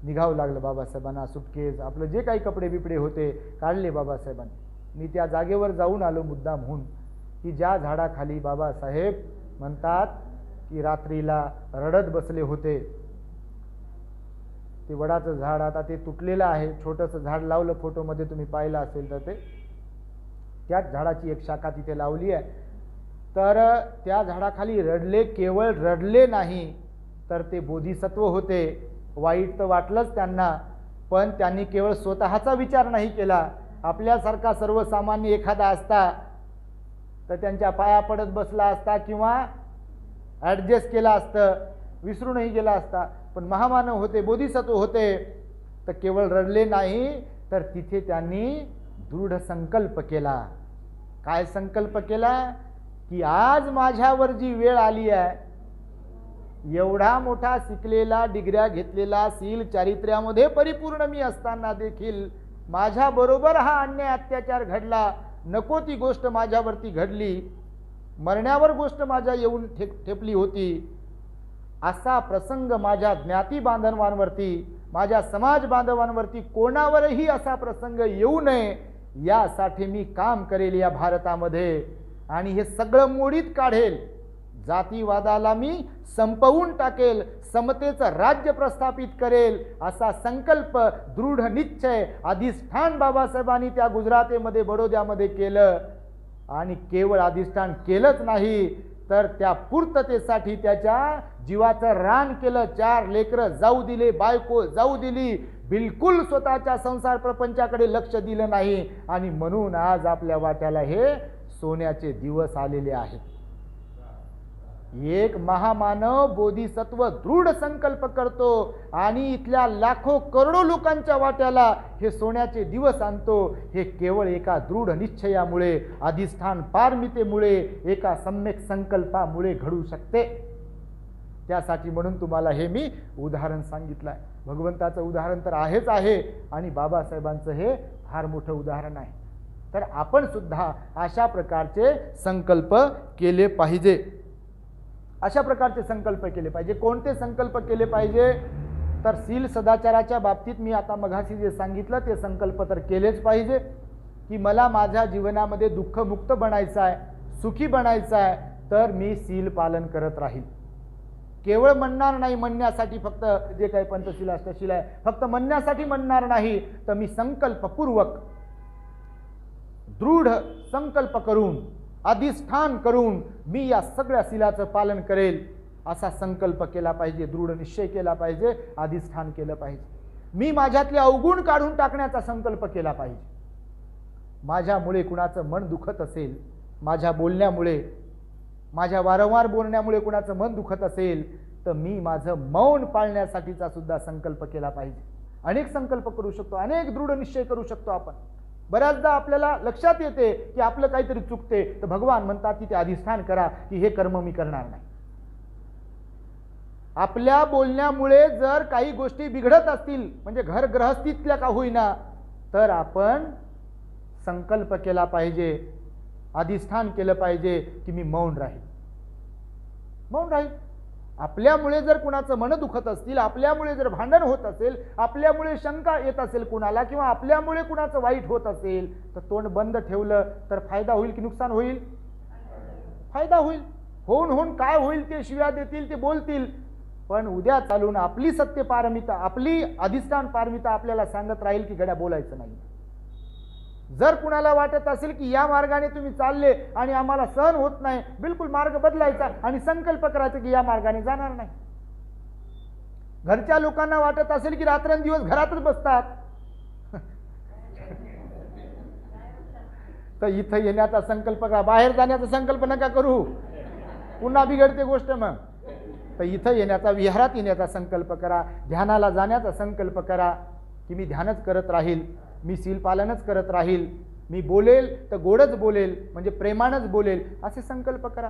निघावं लागलं बाबासाहेबांना. सुटकेस, आपलं जे काही कपडे बिपडे होते काढले बाबासाहेबांनी. मी त्या जागेवर जाऊन आलो मुद्दामहून की ज्या झाडाखाली बाबासाहेब म्हणतात की रात्रीला रडत बसले होते. ते वडाचं झाड आता ते तुटलेलं आहे, छोटंसं झाड लावलं, फोटोमध्ये तुम्ही पाहिलं असेल तर ते त्याच झाडाची एक शाखा तिथे लावली आहे. तर त्या झाडाखाली रडले, केवळ रडले नाही तर ते बोधिसत्व होते. वाईट तर वाटलंच त्यांना, पण त्यांनी केवळ स्वतःचा विचार नाही केला. आपल्यासारखा सर्वसामान्य एखादा असता तर त्यांच्या पाया पडत बसला असता किंवा ॲडजस्ट केला असतं, विसरूनही गेला असता. पण महामानव होते, बोधिसत्व होते, तर केवळ रडले नाही तर तिथे त्यांनी दृढ संकल्प केला. काय संकल्प केला? की आज माझ्यावर जी वेळ आली आहे, एवढा मोठा शिकलेला, डिग्र्या घेतलेला, शील चारित्र्यामध्ये परिपूर्ण मी असताना देखील माझ्याबरोबर हा अन्याय अत्याचार घडला, नको ती गोष्ट माझ्यावरती घडली, मरण्यावर गोष्ट माझ्या येऊन ठेपली होती. असा प्रसंग माझ्या ज्ञाती बांधवांवरती, माझ्या समाज बांधवांवरती कोणावरही असा प्रसंग येऊ नये यासाठी मी काम करेल या भारतामध्ये, आणि हे सगळं मोडीत काढेल. जातीवादाला मी संपवून टाकेल, समतेचं राज्य प्रस्थापित करेल, असा संकल्प, दृढ निश्चय, अधिष्ठान बाबासाहेबांनी त्या गुजरातेमध्ये, बडोद्यामध्ये केलं. आणि केवळ अधिष्ठान केलंच नाही तर त्या पूर्ततेसाठी त्याच्या जीवाचं रान केलं. 4 लेकरं जाऊ दिले, बायको जाऊ दिली, बिलकुल स्वतःच्या संसार प्रपंचाकडे लक्ष दिलं नाही. आणि म्हणून आज आपल्या वाट्याला हे सोन्याचे दिवस आलेले आहेत. एक महामानव बोधिसत्व दृढ संकल्प करतो आणि इथल्या लाखो करोडो लोकांच्या वाट्याला हे सोन्याचे दिवस आणतो. हे केवळ एका दृढ निश्चयामुळे, अधिष्ठान पारमितेमुळे, एका सम्यक संकल्पामुळे घडू शकते. त्यासाठी म्हणून तुम्हाला हे मी उदाहरण सांगितलं आहे. भगवंताचं उदाहरण तर आहेच आहे आणि बाबासाहेबांचं हे फार मोठं उदाहरण आहे. तर आपण सुद्धा अशा प्रकारचे संकल्प केले पाहिजे. अशा प्रकारचे संकल्प केले पाहिजे. कोणते संकल्प केले पाहिजे? तर शील सदाचाराच्या बाबतीत मी आता मघाशी जे सांगितलं ते संकल्प तर केलेच पाहिजे की मला माझ्या जीवनामध्ये दुःखमुक्त बनायचं आहे, सुखी बनायचं आहे, तर मी शील पालन करत राहील. केवळ म्हणणार नाही, म्हणण्यासाठी फक्त जे काही पंचशील अष्टशील आहे फक्त म्हणण्यासाठी म्हणणार नाही, तर मी संकल्पपूर्वक दृढ संकल्प करून, अधिष्ठान करून मी या सगळ्या शीलाचं पालन करेल असा संकल्प केला पाहिजे, दृढ निश्चय केला पाहिजे, अधिष्ठान केलं पाहिजे. मी माझ्यातले अवगुण काढून टाकण्याचा संकल्प केला पाहिजे. माझ्यामुळे कुणाचं मन दुखत असेल, माझ्या बोलण्यामुळे, माझ्या वारंवार बोलण्यामुळे कुणाचं मन दुखत असेल, तर मी माझं मौन पाळण्यासाठीचा सुद्धा संकल्प केला पाहिजे. अनेक संकल्प करू शकतो, अनेक दृढ निश्चय करू शकतो आपण. बऱ्याचदा आपल्याला लक्षात येते की आपलं काहीतरी चुकते, तर भगवान म्हणतात की ते अधिष्ठान करा की हे कर्म मी करणार नाही. आपल्या बोलण्यामुळे जर काही गोष्टी बिघडत असतील, म्हणजे घर गृहस्थीतल्या का होईना, तर आपण संकल्प केला पाहिजे, अधिष्ठान केलं पाहिजे की मी मौन राहील, मौन राहील. आपल्यामुळे जर कुणाचं मन दुखत असतील, आपल्यामुळे जर भांडण होत असेल, आपल्यामुळे शंका येत असेल कुणाला, किंवा आपल्यामुळे कुणाचं वाईट होत असेल, तर तोंड बंद ठेवलं तर फायदा होईल की नुकसान होईल? फायदा होईल. होऊन काय होईल ते शिव्या देतील, ते बोलतील, पण उद्या चालून आपली सत्य पारमिता, आपली अधिष्ठान पारमिता आपल्याला सांगत राहील की गड्या बोलायचं नाही. जर कुणाला वाटत असेल की या मार्गाने तुम्ही चालले आणि आम्हाला सहन होत नाही, बिलकुल मार्ग बदलायचा आणि संकल्प करायचा की या मार्गाने जाणार नाही. घरच्या लोकांना वाटत असेल की रात्रंदिवस घरातच बसतात, तर इथं येण्याचा संकल्प करा. बाहेर जाण्याचा संकल्प नका करू, पुन्हा बिघडते गोष्ट. मग तर इथं येण्याचा, विहारात येण्याचा संकल्प करा, ध्यानाला जाण्याचा संकल्प करा की मी ध्यानच करत राहील, मी शील पालनच करत राहील, मी बोलेल तर गोडच बोलेल, म्हणजे प्रेमानच बोलेल, असे संकल्प करा.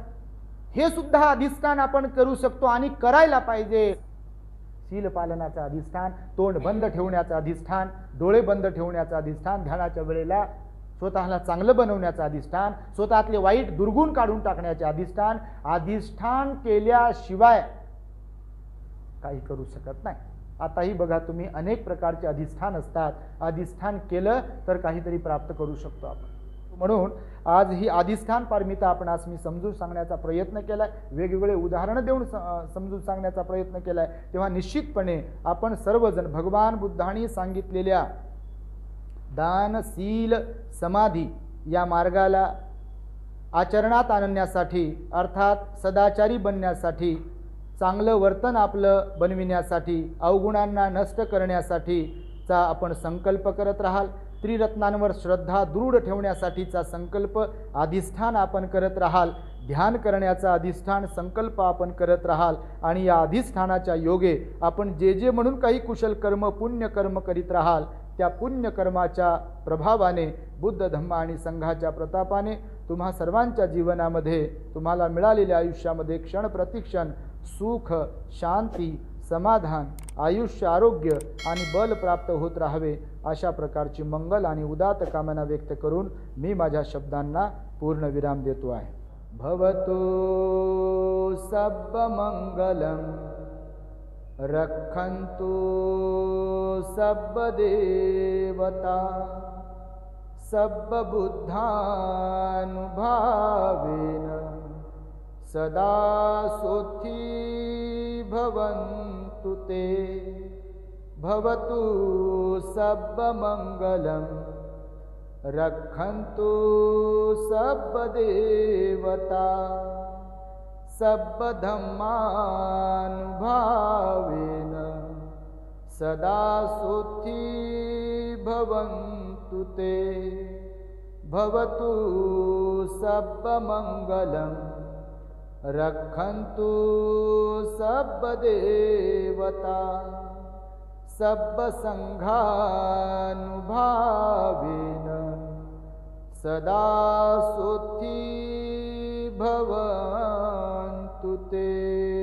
हे सुद्धा अधिष्ठान आपण करू शकतो आणि करायला पाहिजे. शील पालनाचं अधिष्ठान, तोंड बंद ठेवण्याचं अधिष्ठान, डोळे बंद ठेवण्याचं अधिष्ठान, ध्यानाच्या वेळेला स्वतःला चांगलं बनवण्याचं अधिष्ठान, स्वतःतले वाईट दुर्गुण काढून टाकण्याचे अधिष्ठान. अधिष्ठान केल्याशिवाय काही करू शकत नाही. आताही बघा तुम्ही, अनेक प्रकारचे अधिष्ठान असतात. अधिष्ठान केलं तर काहीतरी प्राप्त करू शकतो आपण. म्हणून आज ही अधिष्ठान पारमिता आपणास मी समजून सांगण्याचा प्रयत्न केला आहे, वेगवेगळे उदाहरणं देऊन समजून सांगण्याचा प्रयत्न केला आहे. तेव्हा निश्चितपणे आपण सर्वजण भगवान बुद्धांनी सांगितलेल्या दान, शील, समाधी या मार्गाला आचरणात आणण्यासाठी, अर्थात सदाचारी बनण्यासाठी, चांगलं वर्तन आपलं बनविण्यासाठी, अवगुणांना नष्ट करण्यासाठीचा आपण संकल्प करत राहाल. त्रिरत्नांवर श्रद्धा दृढ ठेवण्यासाठीचा संकल्प अधिष्ठान आपण करत राहाल. ध्यान करण्याचा अधिष्ठान संकल्प आपण करत राहाल. आणि या अधिष्ठानाच्या योगे आपण जे जे म्हणून काही कुशल कर्म, पुण्यकर्म करीत राहाल, त्या पुण्यकर्माच्या प्रभावाने, बुद्ध धम्म आणि संघाच्या प्रतापाने तुम्हा सर्वांच्या जीवनामध्ये, तुम्हाला मिळालेल्या आयुष्यामध्ये क्षण प्रतिक्षण सुख, शांती, समाधान, आयुष्य, आरोग्य आणि बल प्राप्त होत राहावे, अशा प्रकारची मंगल आणि उदात्त कामना व्यक्त करून मी माझ्या शब्दांना पूर्ण विराम देतो आहे. भवतो सर्वमंगलं रक्षन्तु सर्वदेवता सर्वबुद्धानुभावेन सदा सोथी भवन्तु ते. भवतु सर्वमंगलं रक्षन्तु सर्वदेवता सर्वधम्मानुभावेन सदा सोथी भवन्तु ते. भवतु सर्वमंगलं रक्षन्तु सर्वदेवता सर्वसंघानुभावेन सदा सोथी भवन्तु ते.